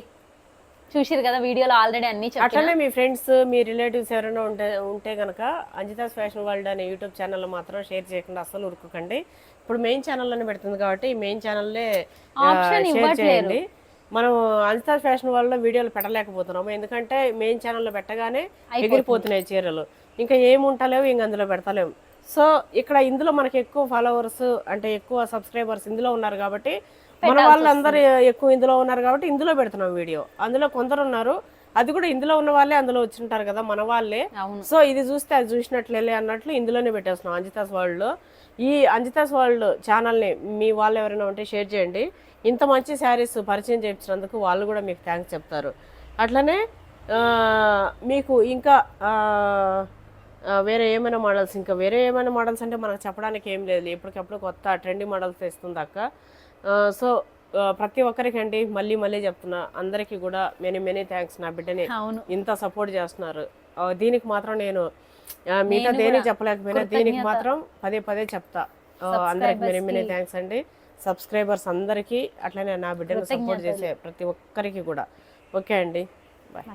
చూసిరు కదా వీడియోలో ఆల్రెడీ అన్ని చెప్పాను. అట్లనే మీ ఫ్రెండ్స్, మీ రిలేటివ్స్ ఎవరైనా ఉంటే కనుక అంజితాస్ ఫ్యాషన్ వరల్డ్ అనే యూట్యూబ్ ఛానల్ మాత్రం షేర్ చేయకుండా అసలు ఉరుకుకండి. ఇప్పుడు మెయిన్ ఛానల్లోనే పెడుతుంది కాబట్టి ఈ మెయిన్ ఛానల్లే షేర్ చేయండి. మనం అంజితాస్ ఫ్యాషన్ వరల్డ్ లో వీడియోలు పెట్టలేకపోతున్నాము, ఎందుకంటే మెయిన్ ఛానల్లో పెట్టగానే ఎగిరిపోతున్నాయి చీరలు, ఇంకా ఏముంటలేవు, ఇంక అందులో పెడతలేము. సో ఇక్కడ ఇందులో మనకి ఎక్కువ ఫాలోవర్స్ అంటే ఎక్కువ సబ్స్క్రైబర్స్ ఇందులో ఉన్నారు కాబట్టి, మన వాళ్ళందరూ ఎక్కువ ఇందులో ఉన్నారు కాబట్టి ఇందులో పెడుతున్నాం వీడియో. అందులో కొందరు ఉన్నారు, అది కూడా ఇందులో ఉన్న వాళ్ళే అందులో వచ్చింటారు కదా మన వాళ్ళే. సో ఇది చూస్తే అది చూసినట్లే అన్నట్లు ఇందులోనే పెట్టేస్తున్నాం అంజితాస్ వరల్డ్ లో. ఈ అంజితాస్ వరల్డ్ ఛానల్ని మీ వాళ్ళు ఎవరైనా ఉంటే షేర్ చేయండి. ఇంత మంచి శారీస్ పరిచయం చేయించినందుకు వాళ్ళు కూడా మీకు థ్యాంక్స్ చెప్తారు. అట్లనే మీకు ఇంకా వేరే ఏమైనా మోడల్స్, ఇంకా వేరే ఏమైనా మోడల్స్ అంటే మనకు చెప్పడానికి ఏం లేదు, ఎప్పటికప్పుడు కొత్త ట్రెండీ మోడల్స్ తెస్తుంది అక్క. సో ప్రతి ఒక్కరికి అండి మళ్ళీ మళ్ళీ చెప్తున్నా, అందరికీ కూడా మెనీ థ్యాంక్స్. నా బిడ్డని ఇంత సపోర్ట్ చేస్తున్నారు. దీనికి మాత్రం నేను మిగతా దేనికి చెప్పలేకపోయినా దీనికి మాత్రం పదే చెప్తా. అందరికి మెనీ థ్యాంక్స్ అండి, సబ్స్క్రైబర్స్ అందరికీ, అట్లనే నా బిడ్డను సపోర్ట్ చేసే ప్రతి ఒక్కరికి కూడా. ఓకే అండి, బాయ్.